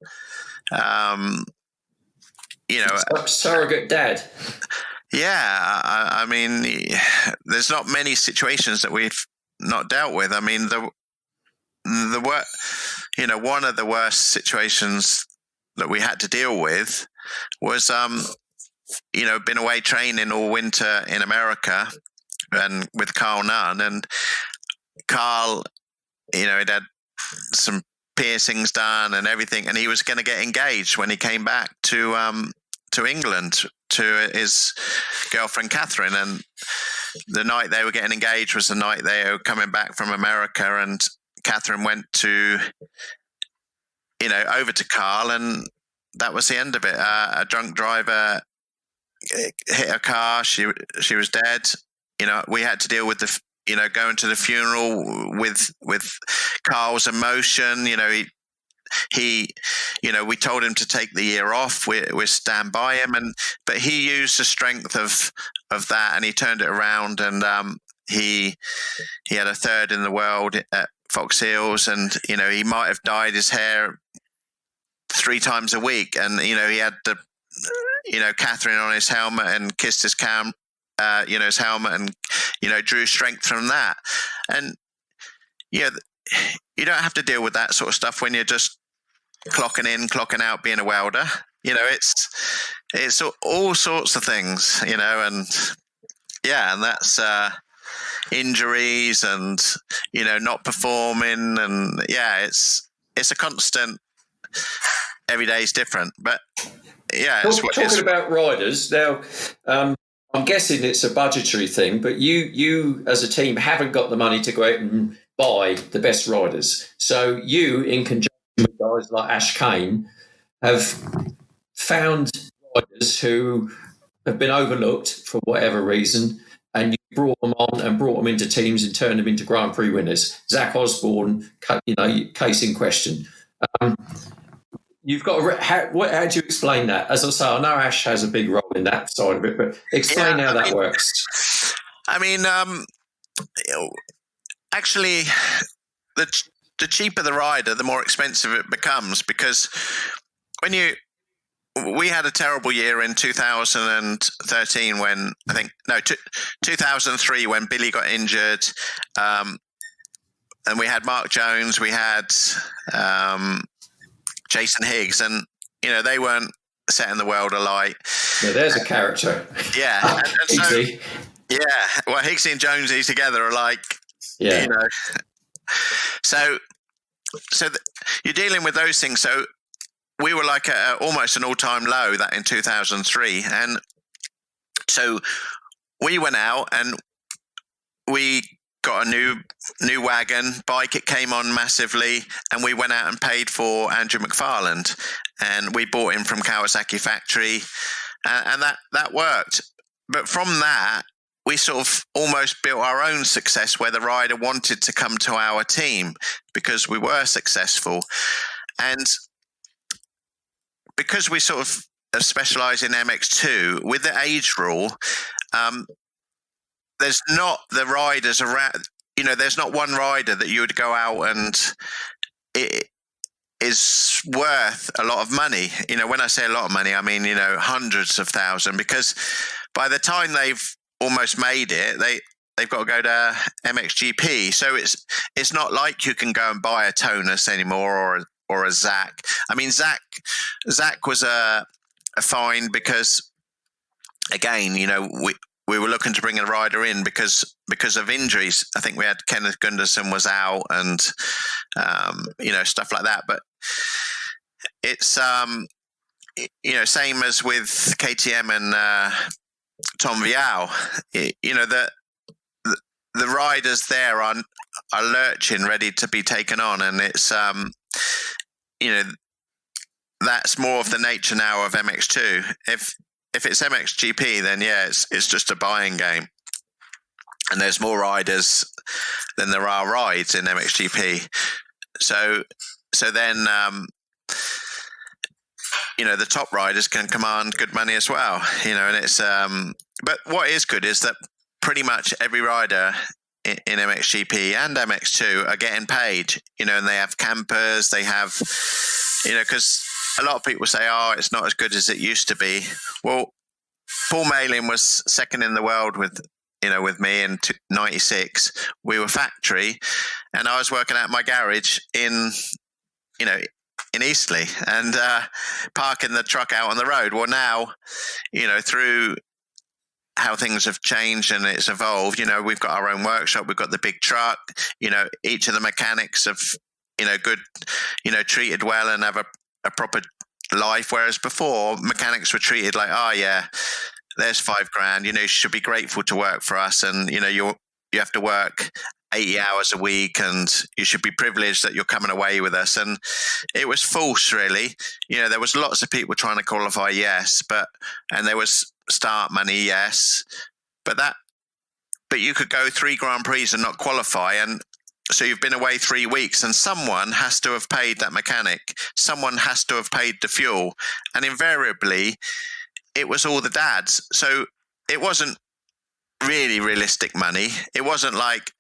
surrogate dad. I mean, there's not many situations that we've not dealt with. I mean, one of the worst situations that we had to deal with was been away training all winter in America and with Carl Nunn, and Carl, he'd had some piercings done and everything, and he was going to get engaged when he came back to England to his girlfriend Catherine. And the night they were getting engaged was the night they were coming back from America, and Catherine went to, over to Carl, and that was the end of it. A drunk driver hit her car. She was dead. We had to deal with going to the funeral with Carl's emotion. He we told him to take the year off. We stand by him, but he used the strength of that, and he turned it around, and he had a third in the world at Fox Hills, and he might have dyed his hair 3 times a week, and he had the Catherine on his helmet and kissed his his helmet, and drew strength from that. And you don't have to deal with that sort of stuff when you're just clocking in, clocking out, being a welder. It's all sorts of things, and that's injuries and not performing, and it's a constant. Every day is different, but talking about riders now. I'm guessing it's a budgetary thing, but you as a team haven't got the money to go out and buy the best riders. So you, in conjunction with guys like Ash Kane, have found riders who have been overlooked for whatever reason, and you brought them on and brought them into teams and turned them into Grand Prix winners. Zach Osborne, case in question. You've got how do you explain that? As I say, I know Ash has a big role in that side of it, but explain how that works. I mean, actually, the cheaper the rider, the more expensive it becomes, because we had a terrible year in 2013 when 2003 when Billy got injured, and we had Mark Jones, we had Jason Higgs, and they weren't setting the world alight. Yeah, there's a character. Yeah, and so, well, Higgsy and Jonesy together are like, so you're dealing with those things. So we were like almost an all-time low that in 2003, and so we went out and we got a new wagon, bike. It came on massively, and we went out and paid for Andrew McFarland, and we bought him from Kawasaki factory, and that worked. But from that, we sort of almost built our own success, where the rider wanted to come to our team because we were successful, and because we sort of specialize in MX2 with the age rule. There's not the riders around, there's not one rider that you would go out and it is worth a lot of money. When I say a lot of money, I mean, hundreds of thousands, because by the time they've almost made it, they've got to go to MXGP. So it's not like you can go and buy a Tonus anymore or a Zach. I mean, Zach was a find because, again, we were looking to bring a rider in because of injuries. I think we had Kenneth Gunderson was out and, stuff like that. But it's, same as with KTM and Tom Vial. The riders there are lurching, ready to be taken on. And it's, that's more of the nature now of MX2. If it's MXGP, then it's just a buying game, and there's more riders than there are rides in MXGP. So then the top riders can command good money as well. And it's but what is good is that pretty much every rider in MXGP and MX2 are getting paid. And they have campers, they have because a lot of people say, it's not as good as it used to be. Well, Paul Malin was second in the world with me in 96. We were factory, and I was working at my garage in Eastleigh and parking the truck out on the road. Well, now, through how things have changed and it's evolved, we've got our own workshop, we've got the big truck, each of the mechanics have good, treated well and have a proper life. Whereas before, mechanics were treated like, oh yeah, there's $5,000. You should be grateful to work for us, and you have to work 80 hours a week, and you should be privileged that you're coming away with us. And it was false, really. There was lots of people trying to qualify, yes, and there was start money, yes, but you could go 3 Grand Prix and not qualify, and so you've been away 3 weeks, and someone has to have paid that mechanic. Someone has to have paid the fuel, and invariably, it was all the dads. So it wasn't really realistic money. It wasn't like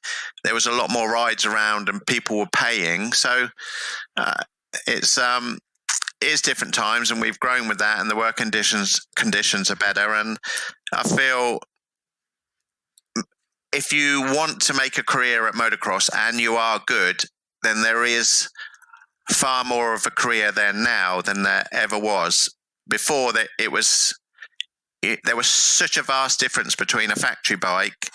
there was a lot more rides around and people were paying. So it's different times, and we've grown with that, and the work conditions are better. And I feel if you want to make a career at motocross and you are good, then there is far more of a career there now than there ever was before. That there was such a vast difference between a factory bike,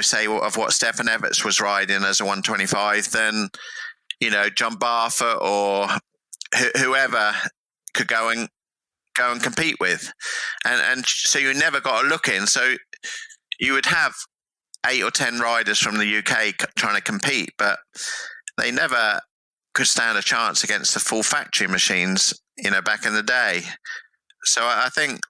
say of what Stefan Everts was riding as a 125, than John Barfoot or whoever could go and compete with, and so you never got a look in. So you would have 8 or 10 riders from the UK trying to compete, but they never could stand a chance against the full factory machines, back in the day. So I think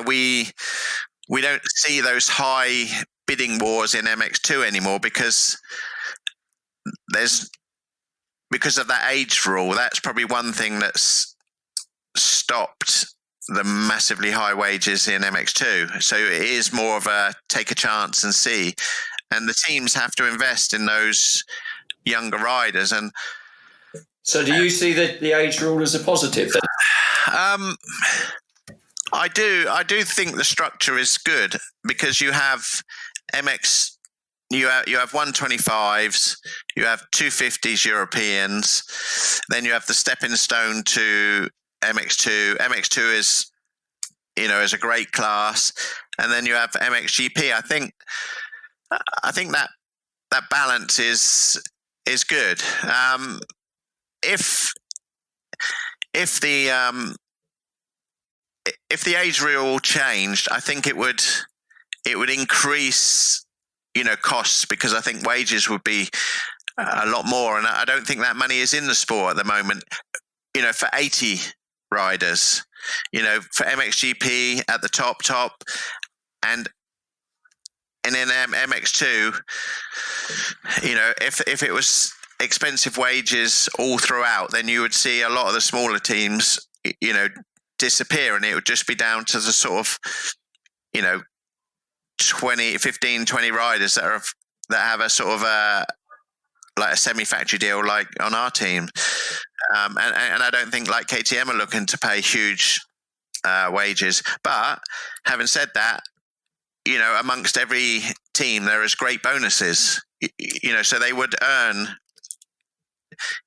we don't see those high bidding wars in MX2 anymore because of that age rule. That's probably one thing that's stopped the massively high wages in MX2. So it is more of a take a chance and see. And the teams have to invest in those younger riders. And so do you see the age rule as a positive then? I do think the structure is good because you have MX, you have 125s, you have 250s Europeans, then you have the stepping stone to MX2. MX2 is a great class, and then you have MXGP. I think that balance is good. If the age rule changed, I think it would increase costs, because I think wages would be a lot more, and I don't think that money is in the sport at the moment. For 80 riders, for MXGP at the top, and in MX2, if it was expensive wages all throughout, then you would see a lot of the smaller teams, disappear, and it would just be down to the sort of, 15, 20 riders that have a sort of like a semi-factory deal like on our team. And I don't think like KTM are looking to pay huge wages. But having said that, amongst every team there is great bonuses. So they would earn.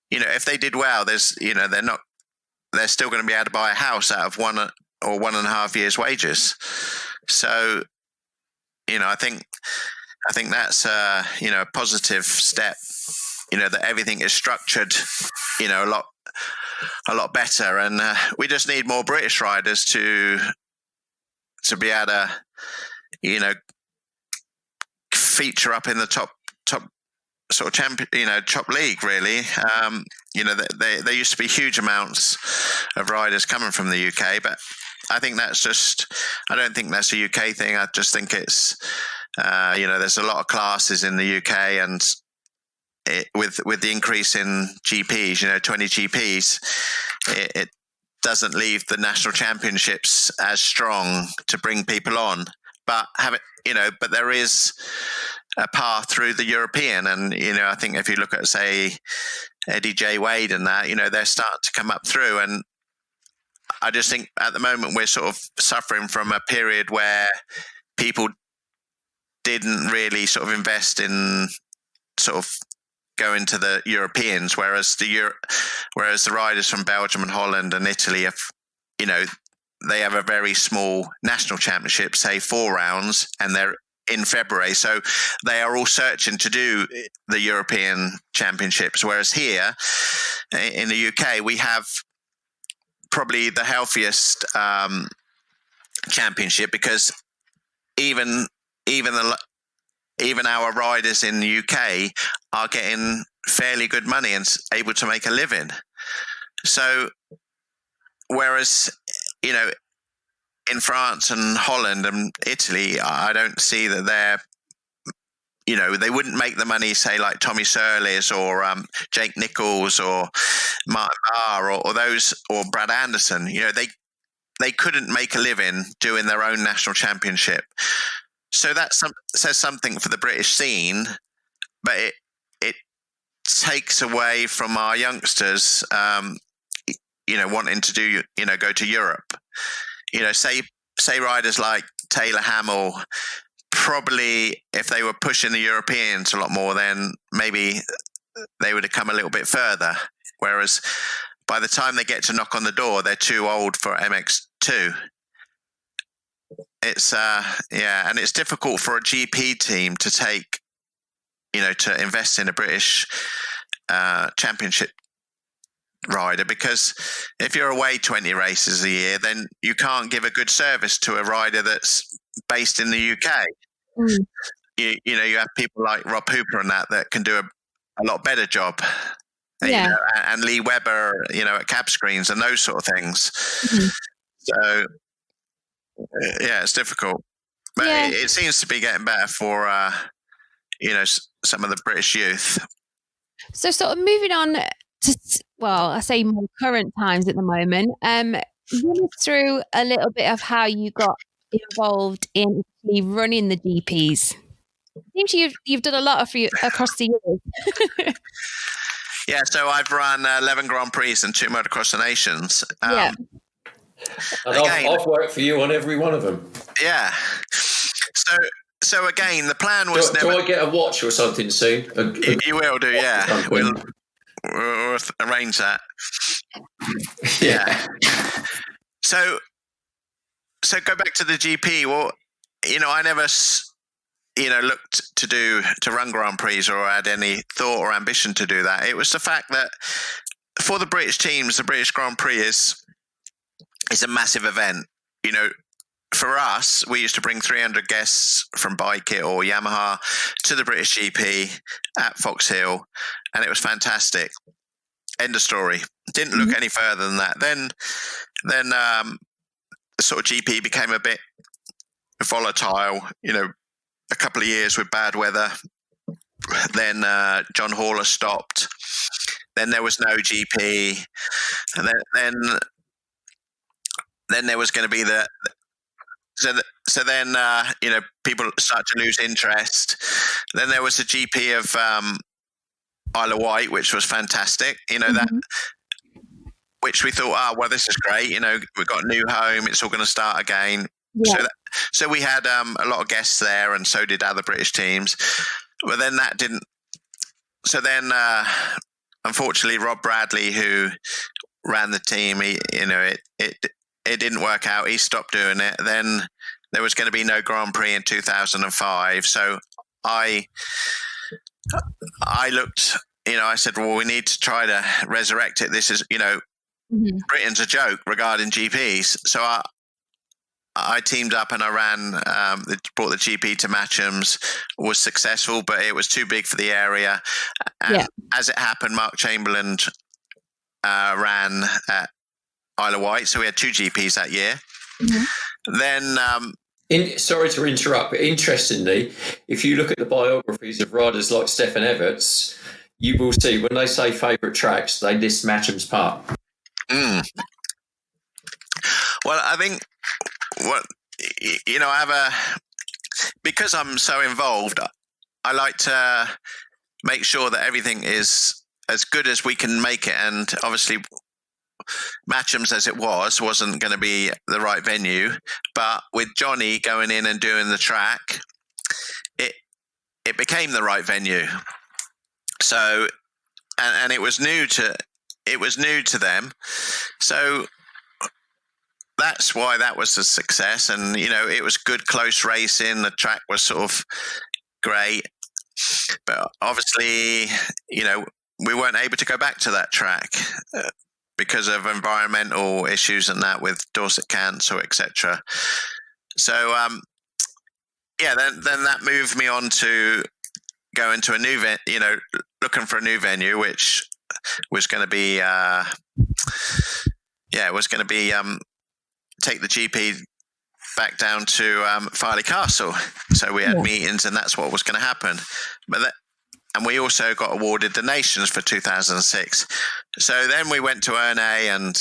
If they did well, they're still going to be able to buy a house out of 1 or 1.5 years' wages. So, I think that's a positive step. That everything is structured, a lot better, and we just need more British riders to be able to, feature up in the top sort of champion, top league. Really, there used to be huge amounts of riders coming from the UK, but I think I don't think that's a UK thing. I just think it's, there's a lot of classes in the UK, and with the increase in GPs, 20 GPs, it doesn't leave the national championships as strong to bring people on. But but there is a path through the European, and I think if you look at, say, Eddie J. Wade and that, they're starting to come up through, and I just think at the moment we're sort of suffering from a period where people didn't really sort of invest in sort of going to the Europeans, whereas the riders from Belgium and Holland and Italy have, they have a very small national championship, say 4 rounds, and they're in February. So they are all searching to do the European Championships. Whereas here in the UK, we have probably the healthiest championship, because even our riders in the UK are getting fairly good money and able to make a living. So whereas, in France and Holland and Italy, I don't see that they wouldn't make the money, say, like Tommy Surleys or Jake Nichols or Martin Barr or those, or Brad Anderson. They couldn't make a living doing their own national championship. So that says something for the British scene, but it takes away from our youngsters, wanting to do, go to Europe. Say riders like Taylor Hamill, probably if they were pushing the Europeans a lot more, then maybe they would have come a little bit further. Whereas by the time they get to knock on the door, they're too old for MX2. It's and it's difficult for a GP team to take, to invest in a British championship rider, because if you're away 20 races a year, then you can't give a good service to a rider that's based in the UK. You have people like Rob Hooper and that can do a lot better job. And Lee Webber, at Cab Screens and those sort of things. So it's difficult, but it seems to be getting better for some of the British youth. So sort of moving on to, I say more current times at the moment. Run us through a little bit of how you got involved in running the GPs. It seems you've done a lot across the years. Yeah, so I've run 11 Grand Prix and 2 Motocross Nations. And I've worked for you on every one of them. Yeah. So again, the plan was do I get a watch or something soon? You will do, yeah. We'll arrange that. Yeah. So go back to the GP. Well, I never, looked to run Grand Prix or had any thought or ambition to do that. It was the fact that for the British teams, the British Grand Prix is a massive event. For us, we used to bring 300 guests from Bike It or Yamaha to the British GP at Fox Hill, and it was fantastic. End of story. Didn't look any further than that. Then the sort of GP became a bit volatile. A couple of years with bad weather. Then John Horler stopped. Then there was no GP, and then there was going to be So then, people start to lose interest. Then there was the GP of Isle of Wight, which was fantastic. That, which we thought, this is great. We've got a new home. It's all going to start again. Yeah. So we had a lot of guests there, and so did other British teams. But then that didn't. So then, unfortunately, Rob Bradley, who ran the team, it didn't work out. He stopped doing it. Then there was going to be no Grand Prix in 2005. So I looked, I said, well, we need to try to resurrect it. This is, Britain's a joke regarding GPs. So I teamed up and I ran, brought the GP to Matchams, was successful, but it was too big for the area. And as it happened, Mark Chamberlain ran at Isle of Wight, so we had 2 GPs that year. Then, sorry to interrupt, but interestingly, if you look at the biographies of riders like Stefan Everts, you will see when they say favourite tracks, they list Matchams Park. Well, I think I have because I'm so involved, I like to make sure that everything is as good as we can make it, and obviously Matchams as it wasn't going to be the right venue, but with Johnny going in and doing the track, it became the right venue. So, and it was new to them. So that's why that was a success. And, it was good, close racing. The track was sort of great. But obviously, we weren't able to go back to that track because of environmental issues and that with Dorset Council, etc. So, then that moved me on to go into a new looking for a new venue, which was going to be, take the GP back down to Farley Castle. So we had meetings, and that's what was going to happen. And we also got awarded the Nations for 2006. So then we went to Ernay and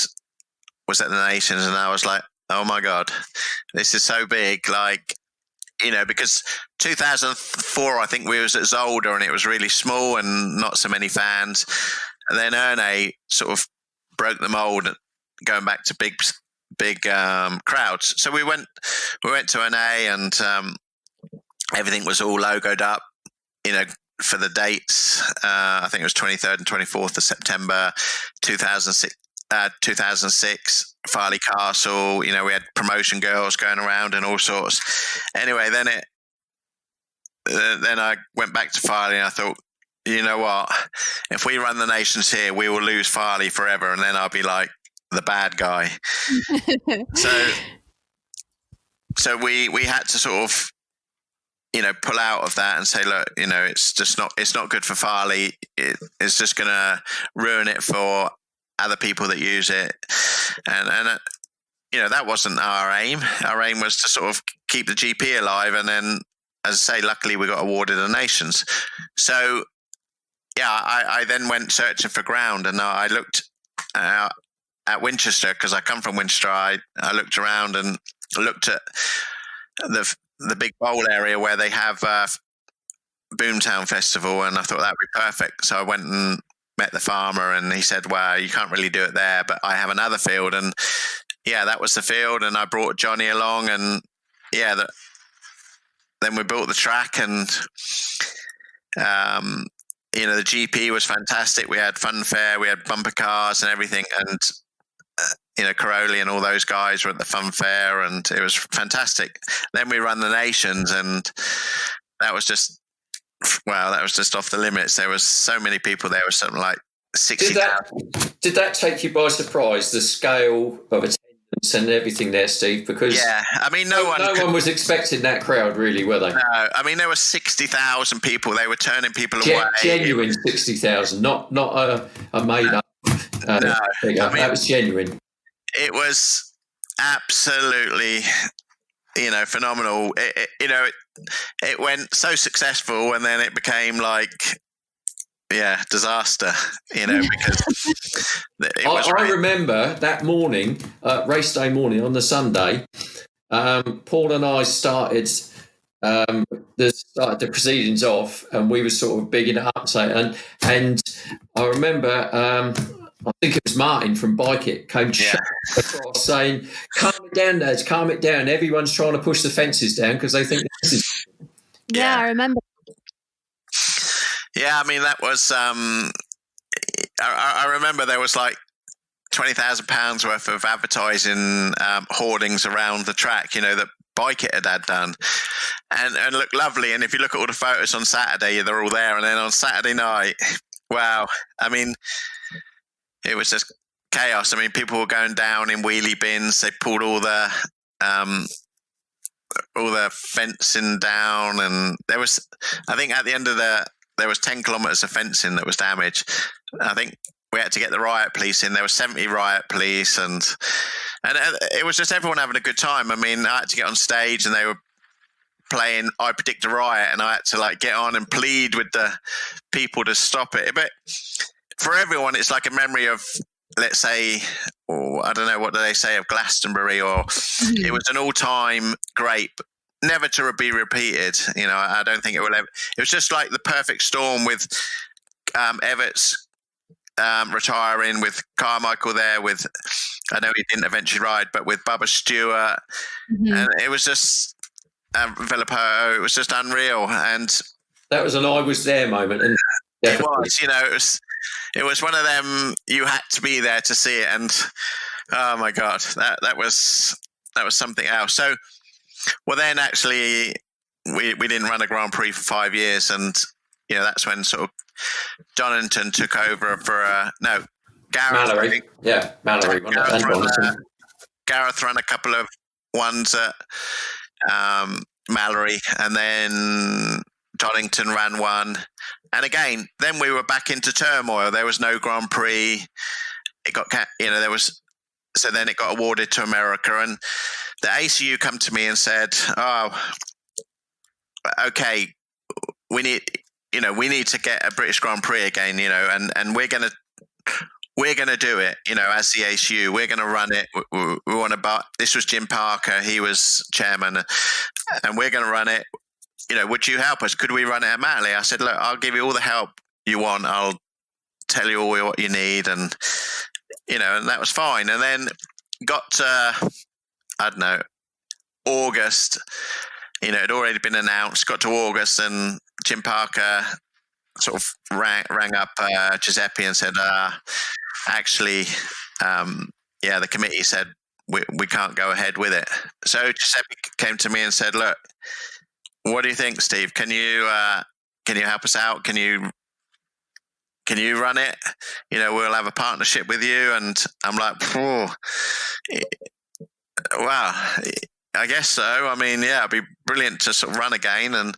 was at the Nations, and I was like, oh my God, this is so big. Like, because 2004, I think we was at Zolder and it was really small and not so many fans. And then Ernay sort of broke the mold, going back to big crowds. So we went to Ernay, and everything was all logoed up, for the dates. I think it was 23rd and 24th of September 2006, Farley Castle. We had promotion girls going around and all sorts. Anyway, then I went back to Farley, and I thought, you know what? If we run the Nations here, we will lose Farley forever, and then I'll be like the bad guy. So we had to sort of, pull out of that and say, look, it's not good for Farley. It's just going to ruin it for other people that use it. And that wasn't our aim. Our aim was to sort of keep the GP alive. And then, as I say, luckily we got awarded the Nations. So, I then went searching for ground, and I looked at Winchester, because I come from Winchester. I looked around and looked at the big bowl area where they have Boomtown Festival, and I thought that would be perfect. So I went and met the farmer, and he said, well, you can't really do it there, but I have another field. And that was the field, and I brought Johnny along, and then we built the track, and the GP was fantastic. We had fun fair, we had bumper cars and everything, and Caroli and all those guys were at the fun fair, and it was fantastic. Then we ran the Nations, and that was just off the limits. There was so many people. There was something like 60,000. Did that take you by surprise, the scale of attendance and everything there, Steve? Because no one was expecting that crowd, really, were they? No, there were 60,000 people. They were turning people away. Genuine 60,000, not a made up. That was genuine. It was absolutely, phenomenal. It went so successful, and then it became like, disaster. Because I remember that morning, race day morning on the Sunday. Paul and I started the proceedings off, and we were sort of bigging it up, and I remember. I think it was Martin from Bike It came across saying, calm it down, lads, calm it down. Everyone's trying to push the fences down because they think this is... Yeah, I remember. Yeah, that was... I remember there was like £20,000 worth of advertising hoardings around the track, that Bike It had done. And looked lovely. And if you look at all the photos on Saturday, they're all there. And then on Saturday night, wow. It was just chaos. People were going down in wheelie bins. They pulled all the fencing down, and there was, I think, at the end of there was 10 kilometres of fencing that was damaged. I think we had to get the riot police in. There were 70 riot police, and it was just everyone having a good time. I had to get on stage, and they were playing I Predict a Riot, and I had to get on and plead with the people to stop it. But for everyone, it's like a memory of, let's say, I don't know, what do they say of Glastonbury, or it was an all-time great, never to be repeated. I don't think it will ever. It was just like the perfect storm with Everts retiring, with Carmichael there, with, I know he didn't eventually ride, but with Bubba Stewart, and it was just Villapoto. It was just unreal, and that was an I was there moment, and it was, it was one of them, you had to be there to see it. And Oh my God, that was something else. So, well, then actually, we didn't run a Grand Prix for 5 years, and that's when sort of Donington took over for Gareth. Mallory. Yeah, Mallory. Gareth ran a couple of ones at Mallory, and then Donington ran one. And again, then we were back into turmoil. There was no Grand Prix. It got, so then it got awarded to America, and the ACU come to me and said, "Oh, okay, we need to get a British Grand Prix again, and we're gonna do it, as the ACU, we're gonna run it. We want to." This was Jim Parker; he was chairman, and we're gonna run it. Would you help us? Could we run it at Matley? I said, look, I'll give you all the help you want. I'll tell you all what you need, and and that was fine. And then got to, I don't know, August. It had already been announced. Got to August, and Jim Parker sort of rang up Giuseppe and said, actually, the committee said we can't go ahead with it. So Giuseppe came to me and said, look, what do you think, Steve? Can you help us out? Can you run it? We'll have a partnership with you. And I'm like, wow, I guess so. I mean, it'd be brilliant to sort of run again. And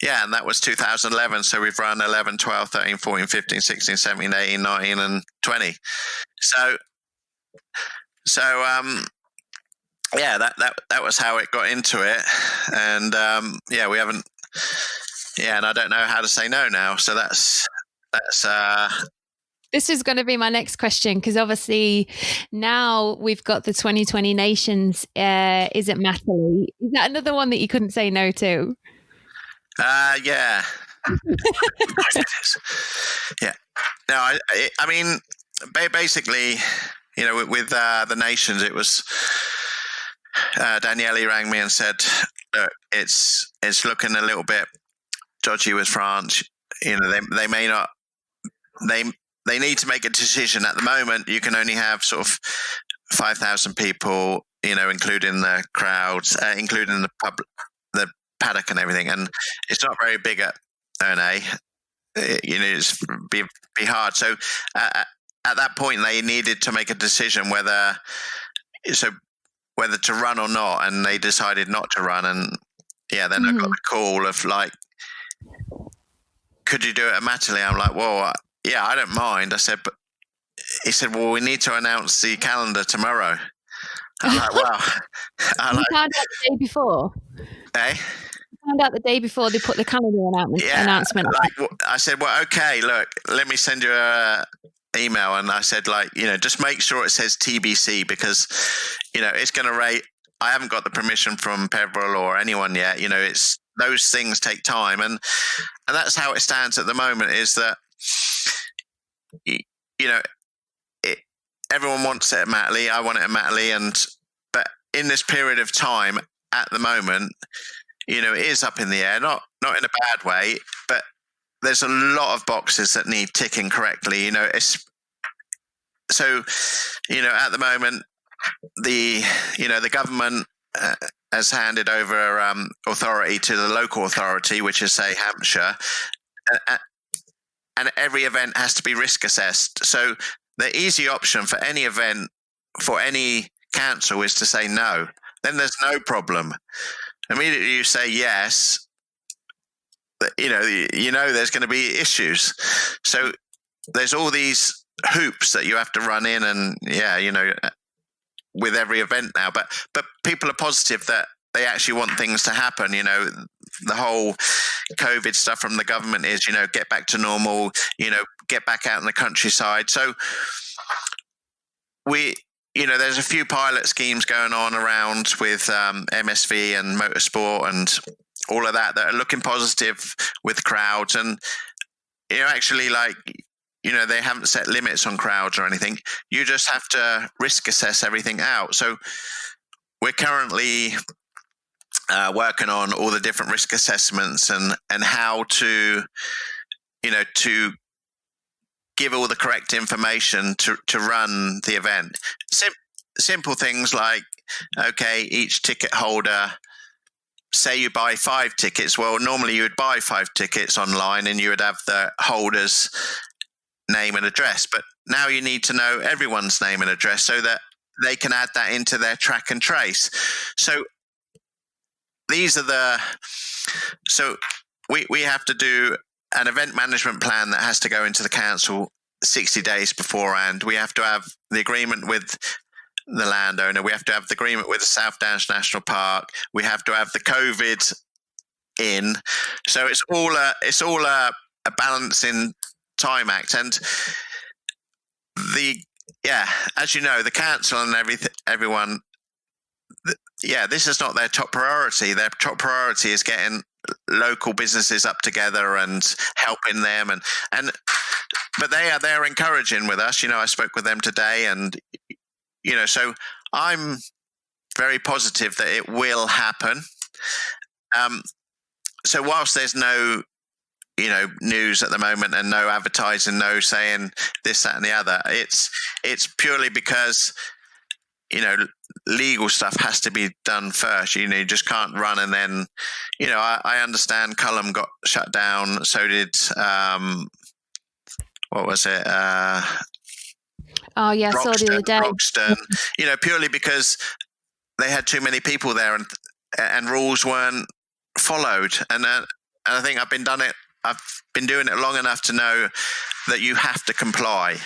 and that was 2011. So we've run 11, 12, 13, 14, 15, 16, 17, 18, 19, and 20. So that was how it got into it. And we haven't, and I don't know how to say no now. So that's this is going to be my next question, because obviously now we've got the 2020 Nations is at Matley. Is that another one that you couldn't say no to? Yeah. Yeah. No, I mean, basically, with the Nations, it was Daniele rang me and said, look, it's looking a little bit dodgy with France. They may not, they need to make a decision. At the moment, you can only have sort of 5,000 people, including the crowds, including the paddock and everything. And it's not very big at ONA. It's be hard. So at that point, they needed to make a decision whether to run or not, and they decided not to run. And then I got the call of like, could you do it at Matley? I'm like, well, I don't mind. I said, but he said, well, we need to announce the calendar tomorrow. I'm like, well, you found out the day before. Found out the day before they put the calendar announcement. I said, well, okay, look, let me send you a email. And I said, like, just make sure it says TBC, because it's going to rate. I haven't got the permission from Peveril or anyone yet. It's those things take time, and that's how it stands at the moment. Is that everyone wants it at Matley. I want it at Matley, but in this period of time at the moment, it is up in the air. Not in a bad way, but there's a lot of boxes that need ticking correctly. So at the moment, the government has handed over authority to the local authority, which is, say, Hampshire, and every event has to be risk assessed. So the easy option for any event, for any council, is to say no. Then there's no problem. Immediately you say yes, there's going to be issues. So there's all these hoops that you have to run in, and with every event now. But people are positive that they actually want things to happen. The whole COVID stuff from the government is, get back to normal, get back out in the countryside. So there's a few pilot schemes going on around with MSV and motorsport and all of that are looking positive with crowds. And, actually, like, they haven't set limits on crowds or anything. You just have to risk assess everything out. So we're currently working on all the different risk assessments and how to, to give all the correct information to run the event. simple things like, okay, each ticket holder, say you buy 5 tickets. Well, normally you would buy 5 tickets online and you would have the holder's name and address. But now you need to know everyone's name and address so that they can add that into their track and trace. So these are so we have to do an event management plan that has to go into the council 60 days beforehand. We have to have the agreement with the landowner. We have to have the agreement with the South Downs National Park. We have to have the COVID in. So it's all a balancing time act. And as you know, the council and everyone, this is not their top priority. Their top priority is getting local businesses up together and helping them. But they're encouraging with us. I spoke with them today, and so I'm very positive that it will happen. So whilst there's no, news at the moment and no advertising, no saying this, that, and the other, it's purely because, legal stuff has to be done first. You just can't run and then, I understand Cullum got shut down. So did, what was it? Oh, yeah, I saw the other day. Broxton, purely because they had too many people there and rules weren't followed. And I think I've been doing it long enough to know that you have to comply.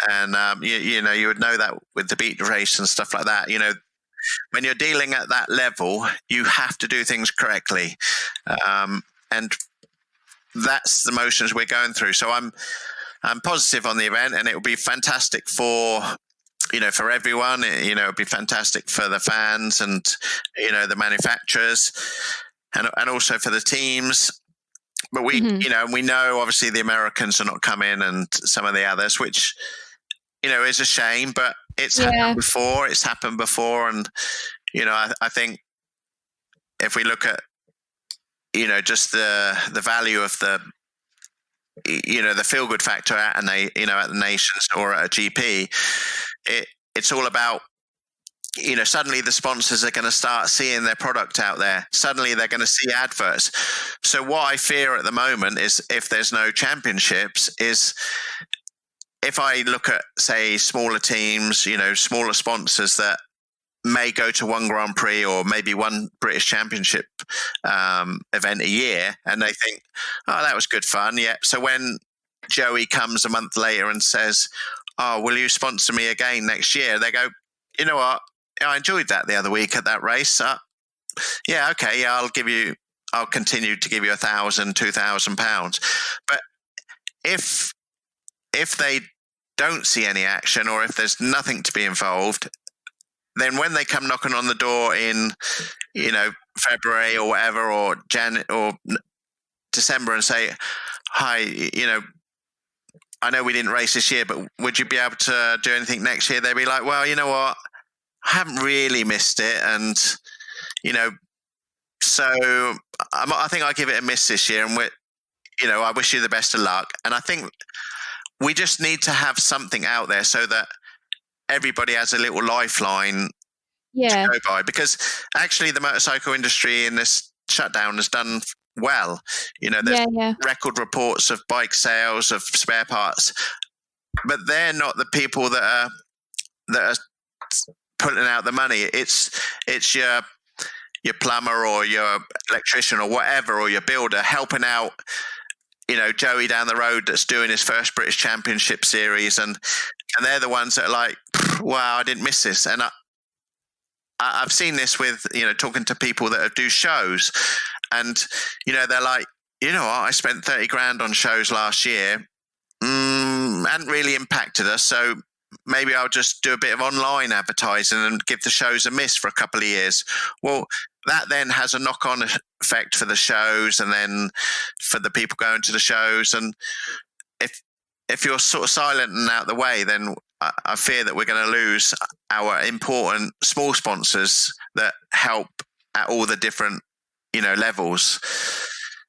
And, you would know that with the beat race and stuff like that. When you're dealing at that level, you have to do things correctly. And that's the motions we're going through. So I'm positive on the event, and it will be fantastic for everyone. It'll be fantastic for the fans and, the manufacturers and also for the teams. But we know obviously the Americans are not coming and some of the others, which, is a shame, but it's happened before. It's happened before. And, I think if we look at, just the value of the feel good factor at at the Nations or at a GP, it's all about, suddenly the sponsors are going to start seeing their product out there. Suddenly they're going to see adverts. So what I fear at the moment is, if there's no championships, is if I look at, say, smaller teams, smaller sponsors that may go to one Grand Prix or maybe one British Championship event a year, and they think, oh, that was good fun. Yeah. So when Joey comes a month later and says, oh, will you sponsor me again next year? They go, you know what? I enjoyed that the other week at that race. Yeah, okay. Yeah, I'll continue to give you £1,000, £2,000. But if they don't see any action, or if there's nothing to be involved, then when they come knocking on the door in, February or whatever, or or December, and say, hi, I know we didn't race this year, but would you be able to do anything next year? They'd be like, well, you know what? I haven't really missed it. And, so I think I'll give it a miss this year. And I wish you the best of luck. And I think we just need to have something out there so that everybody has a little lifeline to go by. Because actually the motorcycle industry in this shutdown has done well. There's record reports of bike sales, of spare parts, but they're not the people that are putting out the money. It's your plumber or your electrician or whatever, or your builder helping out, Joey down the road that's doing his first British Championship series, and they're the ones that are like, wow, I didn't miss this. And I've seen this with, talking to people that do shows, and, they're like, I spent 30 grand on shows last year, hadn't really impacted us. So maybe I'll just do a bit of online advertising and give the shows a miss for a couple of years. Well, that then has a knock-on effect for the shows, and then for the people going to the shows. And if you're sort of silent and out the way, then I fear that we're going to lose our important small sponsors that help at all the different, levels.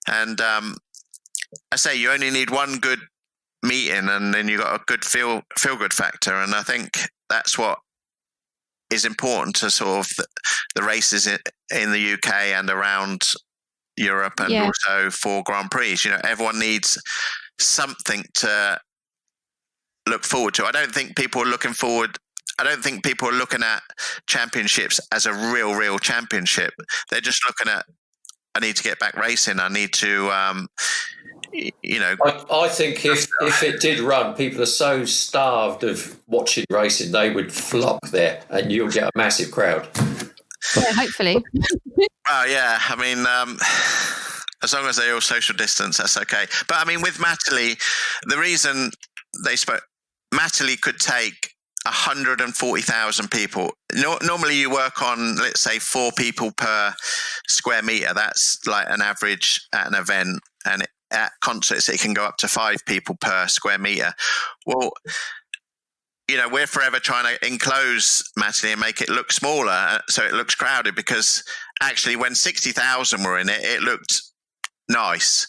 And I say you only need one good meeting, and then you got a good feel good factor. And I think that's what is important to sort of the races in the UK and around Europe, and also for Grand Prix. Everyone needs something to look forward to. I don't think people are looking at championships as a real championship. They're just looking at, I need to get back racing. I need to, I think if it did run, people are so starved of watching racing, they would flock there, and you'll get a massive crowd. Yeah, hopefully. Well, yeah. I mean, as long as they all social distance, that's okay. But I mean, with Matterley, the reason Matterley could take 140,000 people. Normally you work on, let's say, 4 people per square meter. That's like an average at an event, and at concerts it can go up to 5 people per square meter. Well, we're forever trying to enclose Matterley and make it look smaller so it looks crowded, because actually when 60,000 were in it, it looked nice.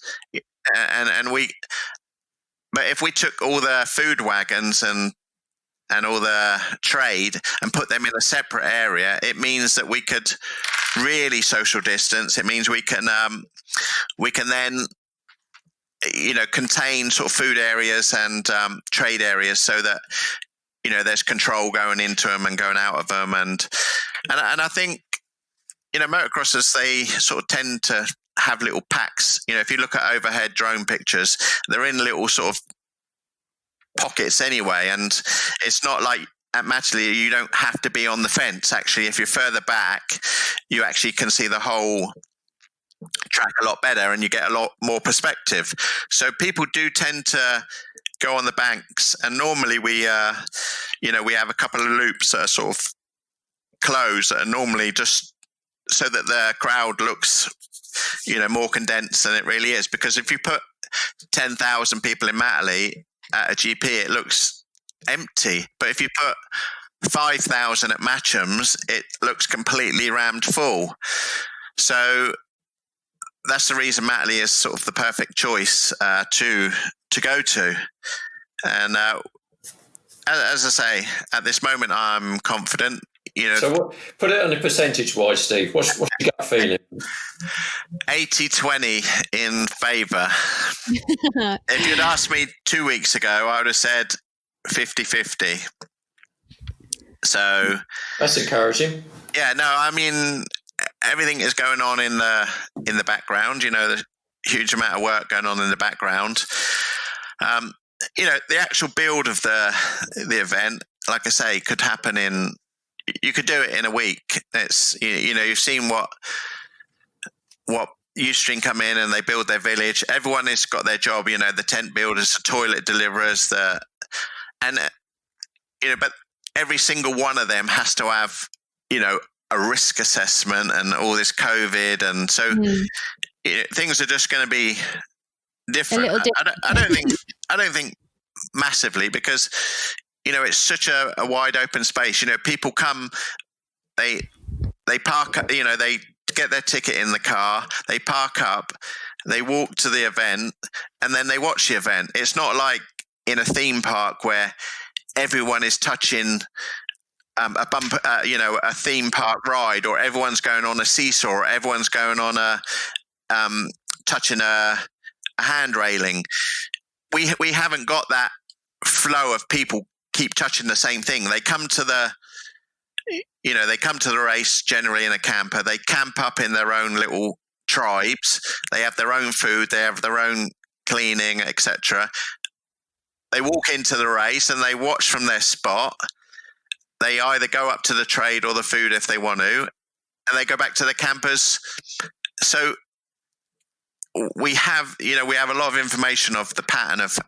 But if we took all the food wagons and all the trade and put them in a separate area, it means that we could really social distance. It means we can then contain sort of food areas and trade areas, so that there's control going into them and going out of them. And I think motocrossers, they sort of tend to have little packs. If you look at overhead drone pictures, they're in little sort of pockets anyway, and it's not like at Matterley you don't have to be on the fence. Actually, if you're further back, you actually can see the whole track a lot better, and you get a lot more perspective. So people do tend to go on the banks, and normally we have a couple of loops that are sort of closed, that are normally just so that the crowd looks more condensed than it really is. Because if you put 10,000 people in Matterley at a GP, it looks empty. But if you put 5,000 at Matchams, it looks completely rammed full. So that's the reason Matterley is sort of the perfect choice to go to. And as I say, at this moment, I'm confident. So put it on a percentage-wise, Steve. What's your gut feeling? 80-20 in favour. If you'd asked me 2 weeks ago, I would have said 50-50. So that's encouraging. Yeah, no, I mean, everything is going on in the background. There's a huge amount of work going on in the background. The actual build of the event, like I say, could happen you could do it in a week. It's, you've seen what Ustream come in and they build their village. Everyone has got their job, the tent builders, the toilet deliverers, but every single one of them has to have, a risk assessment and all this COVID. And so things are just going to be different. I don't think massively, because it's such a wide open space. People come, they park, they get their ticket in the car, they park up, they walk to the event, and then they watch the event. It's not like in a theme park where everyone is touching a bumper, a theme park ride, or everyone's going on a seesaw, or everyone's going on touching a hand railing. We haven't got that flow of people keep touching the same thing. They come to the race generally in a camper. They camp up in their own little tribes. They have their own food. They have their own cleaning, etc. They walk into the race and they watch from their spot. They either go up to the trade or the food if they want to, and they go back to the campers. So we have a lot of information of the pattern of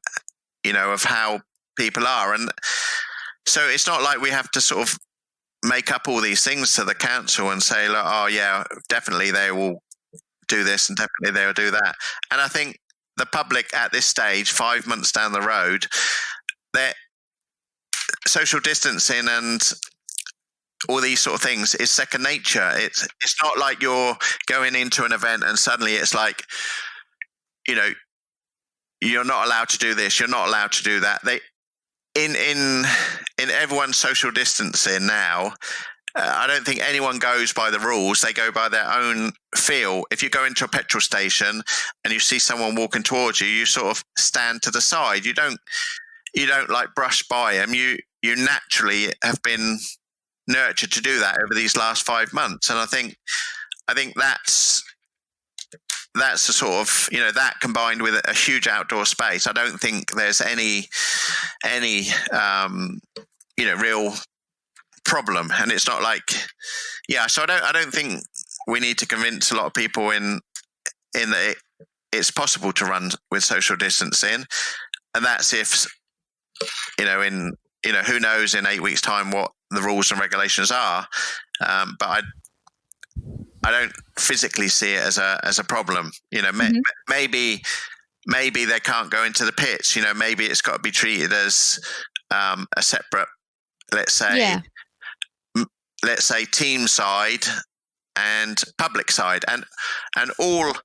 how people are. And so it's not like we have to sort of make up all these things to the council and say, like, oh yeah, definitely they will do this and definitely they'll do that. And I think the public at this stage, 5 months down the road, they're social distancing and all these sort of things is second nature. It's not like you're going into an event and suddenly it's like, you're not allowed to do this, you're not allowed to do that. In everyone's social distancing now, I don't think anyone goes by the rules. They go by their own feel. If you go into a petrol station and you see someone walking towards you, you sort of stand to the side. You don't like brush by them. You naturally have been nurtured to do that over these last 5 months. And I think that's the sort of, that combined with a huge outdoor space. I don't think there's any real problem. And it's not like, so I don't think we need to convince a lot of people in that it's possible to run with social distancing. And that's if, who knows in 8 weeks' time what the rules and regulations are. But I don't physically see it as a problem. Maybe they can't go into the pits. Maybe it's got to be treated as a separate, let's say team side and public side, and all of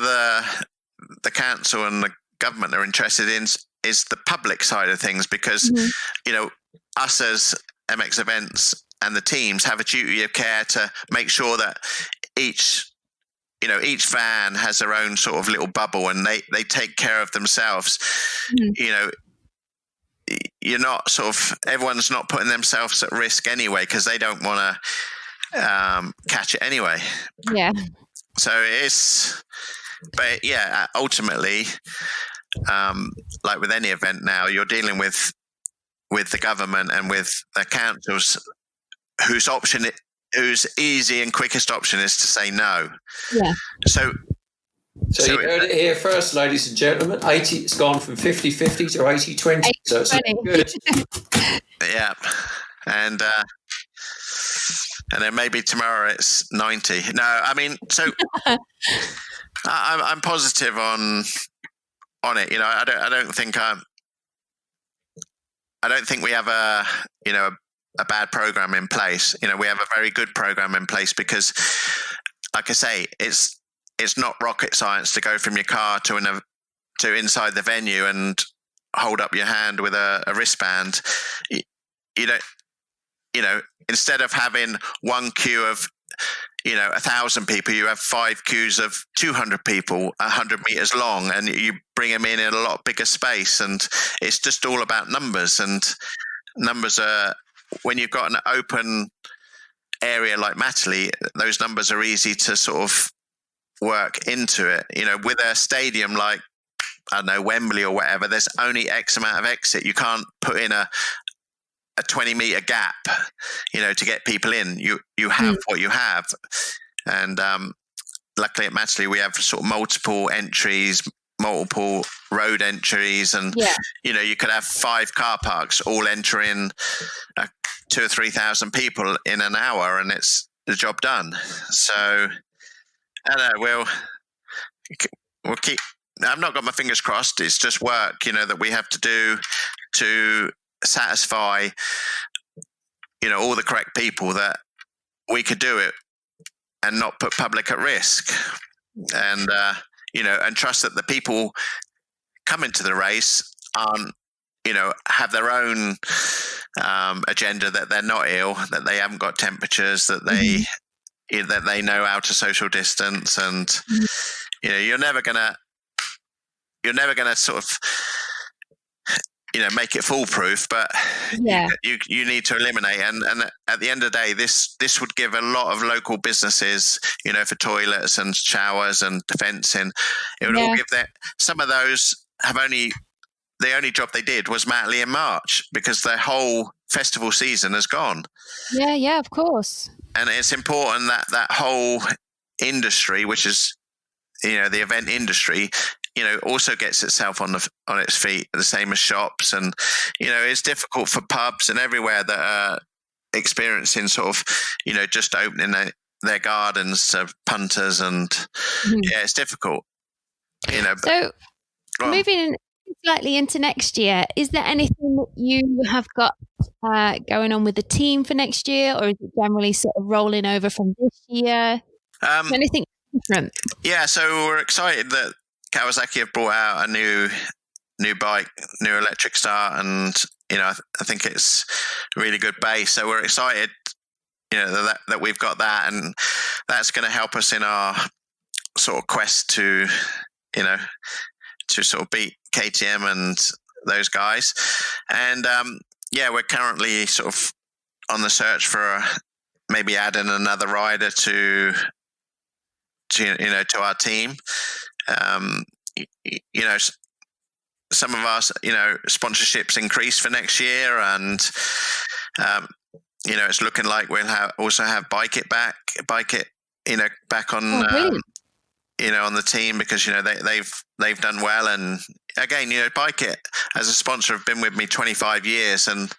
the council and the government are interested in is the public side of things, because us as MX Events and the teams have a duty of care to make sure that each van has their own sort of little bubble, and they take care of themselves. You're not everyone's not putting themselves at risk anyway, because they don't want to catch it anyway. Yeah. So ultimately, like with any event now, you're dealing with the government and with the councils, whose easy and quickest option is to say no. Yeah. So you heard it here first, ladies and gentlemen. It's gone from 50-50 to 80-20. So it's good. Yeah. And then maybe tomorrow it's 90. No, I mean, so I'm positive on it. I don't think we have a bad program in place. We have a very good program in place, because, like I say, it's not rocket science to go from your car to inside the venue and hold up your hand with a wristband. You don't, instead of having one queue of 1,000 people, you have 5 queues of 200 people, 100 meters long, and you bring them in a lot bigger space. And it's just all about numbers. And numbers are, when you've got an open area like Matterley, those numbers are easy to sort of work into it. With a stadium like, I don't know, Wembley or whatever, there's only X amount of exit. You can't put in a 20-meter gap, to get people in. You have what you have. And luckily at Matterley, we have sort of multiple entries, multiple road entries, and you could have 5 car parks all entering 2,000 or 3,000 people in an hour, and it's the job done. So I don't know, we'll keep. I've not got my fingers crossed. It's just work, that we have to do to satisfy, all the correct people that we could do it and not put public at risk, and and trust that the people coming to the race aren't, have their own agenda, that they're not ill, that they haven't got temperatures, that they know how to social distance, and you're never gonna sort of make it foolproof, but you need to eliminate, and at the end of the day, this would give a lot of local businesses, for toilets and showers and fencing, it would all give that. Some of those the only job they did was Matterley in March, because their whole festival season has gone. Yeah, of course. And it's important that whole industry, which is the event industry, also gets itself on its feet, the same as shops. And it's difficult for pubs and everywhere that are experiencing sort of just opening their gardens to punters, and it's difficult. So moving slightly into next year, is there anything that you have got going on with the team for next year, or is it generally sort of rolling over from this year? Anything different? Yeah, so we're excited that Kawasaki have brought out a new bike, new electric start, and I think it's a really good base. So we're excited, that we've got that, and that's going to help us in our sort of quest to sort of beat KTM and those guys. And we're currently sort of on the search for maybe adding another rider to our team. Some of our sponsorships increase for next year, and it's looking like we'll also have Bike It back on on the team, because they've done well. And again, Bike It as a sponsor have been with me 25 years, and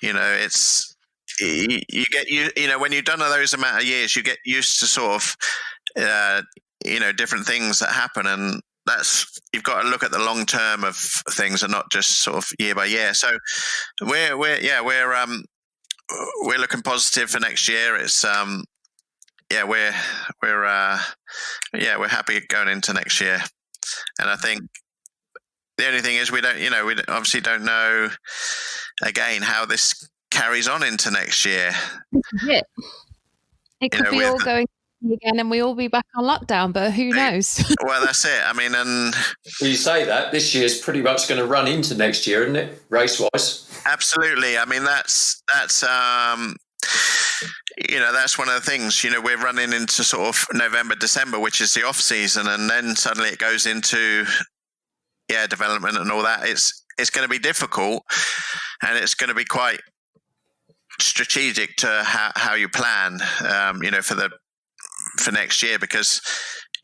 it's you get when you've done those amount of years, you get used to sort of different things that happen, and you've got to look at the long term of things and not just sort of year by year. So we're looking positive for next year. It's we're happy going into next year. And I think the only thing is we obviously don't know again how this carries on into next year. It could be all going again and we all be back on lockdown, but who knows? Well, that's it. I mean, and you say that this year's pretty much going to run into next year, isn't it, race-wise? Absolutely. I mean, that's that's one of the things. We're running into sort of November, December, which is the off season, and then suddenly it goes into development and all that. It's going to be difficult, and it's going to be quite strategic to how you plan. For next year, because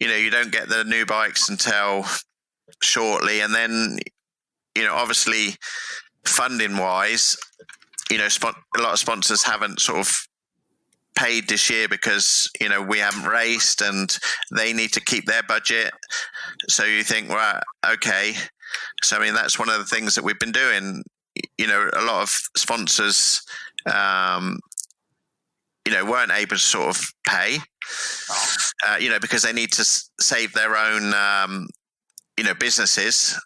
you don't get the new bikes until shortly, and then obviously funding wise, a lot of sponsors haven't sort of paid this year because we haven't raced and they need to keep their budget. So you think, well, okay, so I mean that's one of the things that we've been doing. A lot of sponsors weren't able to sort of pay, because they need to save their own, businesses,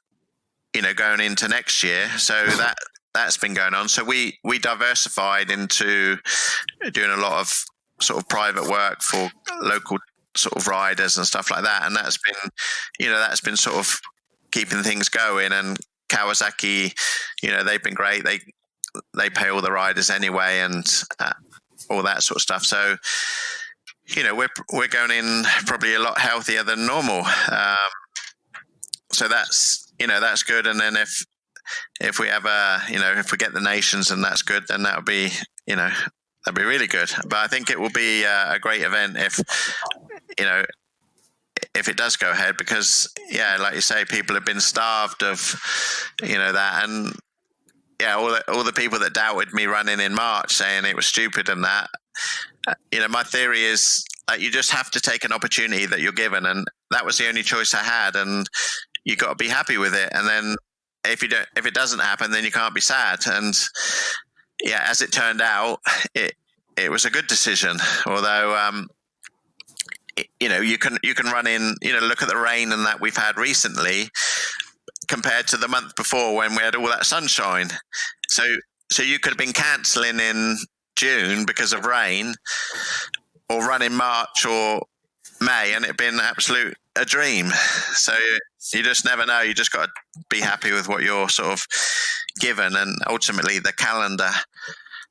going into next year. So that's been going on. So we diversified into doing a lot of sort of private work for local sort of riders and stuff like that. And that's been sort of keeping things going. And Kawasaki, they've been great. They pay all the riders anyway, and all that sort of stuff. So, we're going in probably a lot healthier than normal. So that's good. And then if we have if we get the nations and that's good, then that'd be really good. But I think it will be a great event if it does go ahead, because like you say, people have been starved of that. And all the people that doubted me running in March, saying it was stupid and that, my theory is that you just have to take an opportunity that you're given, and that was the only choice I had, and you got to be happy with it. And then if it doesn't happen, then you can't be sad. And as it turned out, it was a good decision. Although you can run in, look at the rain and that we've had recently, compared to the month before when we had all that sunshine. So you could have been cancelling in June because of rain, or run in March or May, and it'd been a dream. So you just never know. You just got to be happy with what you're sort of given, and ultimately the calendar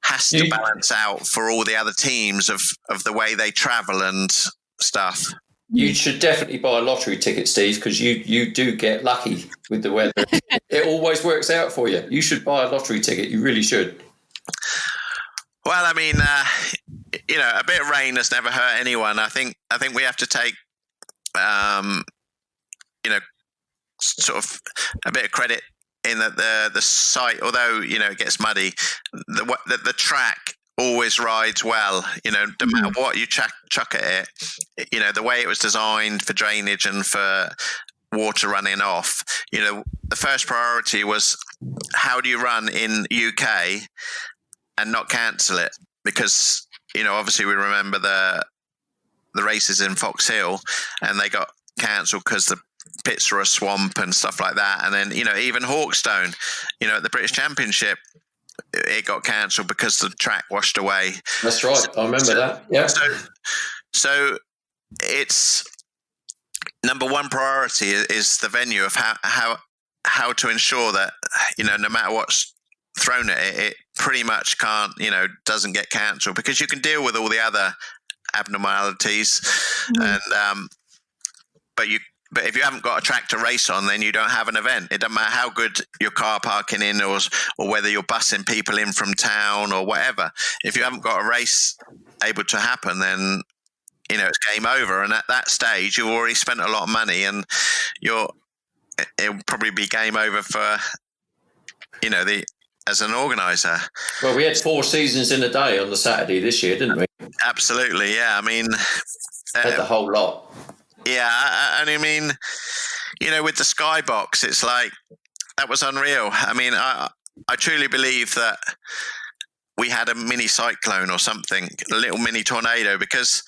has to balance out for all the other teams of the way they travel and stuff. You should definitely buy a lottery ticket, Steve, because you do get lucky with the weather. It always works out for you. You should buy a lottery ticket. You really should. Well, I mean, a bit of rain has never hurt anyone. I think we have to take, sort of a bit of credit in that the site, although it gets muddy, the track always rides well, no matter what you chuck at it. The way it was designed for drainage and for water running off, the first priority was how do you run in UK and not cancel it? Because obviously we remember the races in Fox Hill, and they got cancelled because the pits were a swamp and stuff like that. And then even Hawkstone, at the British Championship, it got cancelled because the track washed away. That's right. I remember that. Yeah. So it's number one priority is the venue of how to ensure that, no matter what's thrown at it, it pretty much can't, doesn't get cancelled, because you can deal with all the other abnormalities. And but if you haven't got a track to race on, then you don't have an event. It doesn't matter how good your car parking in, or whether you're bussing people in from town or whatever. If you haven't got a race able to happen, then it's game over. And at that stage, you've already spent a lot of money, and it'll probably be game over for as an organizer. Well, we had 4 seasons in a day on the Saturday this year, didn't we? Absolutely, yeah. I mean, had the whole lot. Yeah, and I mean, with the skybox, it's like, that was unreal. I mean, I truly believe that we had a mini cyclone or something, a little mini tornado, because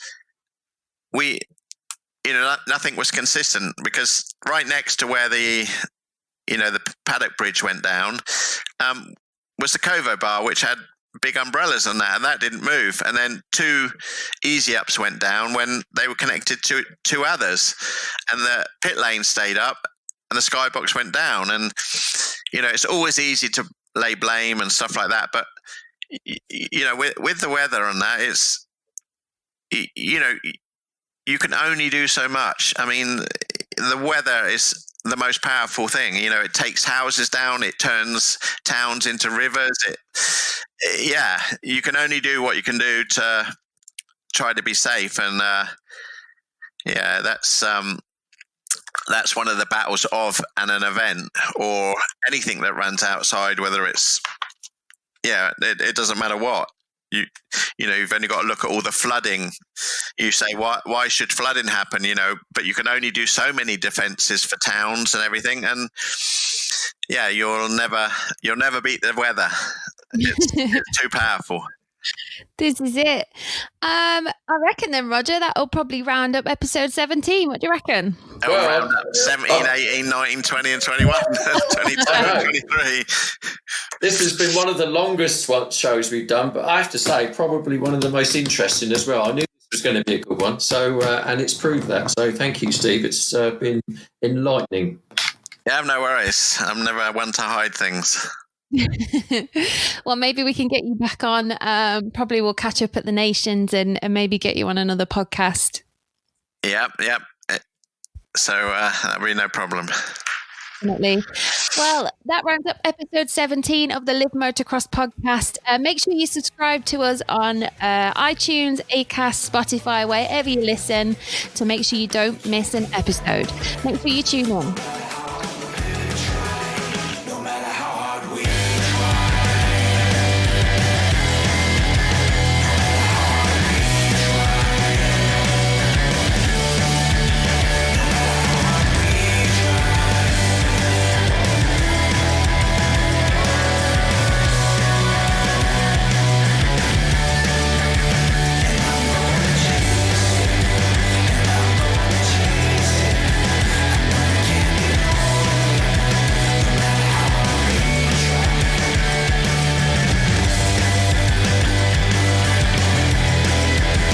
nothing was consistent, because right next to where the paddock bridge went down was the Covo bar, which had big umbrellas on that, and that didn't move. And then 2 easy ups went down when they were connected to 2 others, and the pit lane stayed up and the skybox went down. And it's always easy to lay blame and stuff like that, but with the weather and that, it's you can only do so much. I mean, the weather is the most powerful thing. It takes houses down, it turns towns into rivers. You can only do what you can do to try to be safe. And that's one of the battles of an event, or anything that runs outside, whether it's it doesn't matter what. You've only got to look at all the flooding. You say, why should flooding happen? But you can only do so many defenses for towns and everything. And you'll never beat the weather. It's too powerful. This is it. I reckon then, Roger, that'll probably round up episode 17. What do you reckon? It'll round up 17, 18, 19, 20 and 21, 22, 23. This has been one of the longest shows we've done, but I have to say, probably one of the most interesting as well. I knew this was going to be a good one, so and it's proved that. So thank you, Steve. It's been enlightening. Yeah, no worries. I'm never one to hide things. Well, maybe we can get you back on. Probably we'll catch up at the Nations and maybe get you on another podcast. Yep. So that'll be no problem. Definitely. Well, that rounds up episode 17 of the Live Motocross podcast. Make sure you subscribe to us on iTunes, Acast, Spotify, wherever you listen, to make sure you don't miss an episode. Make sure you tune in.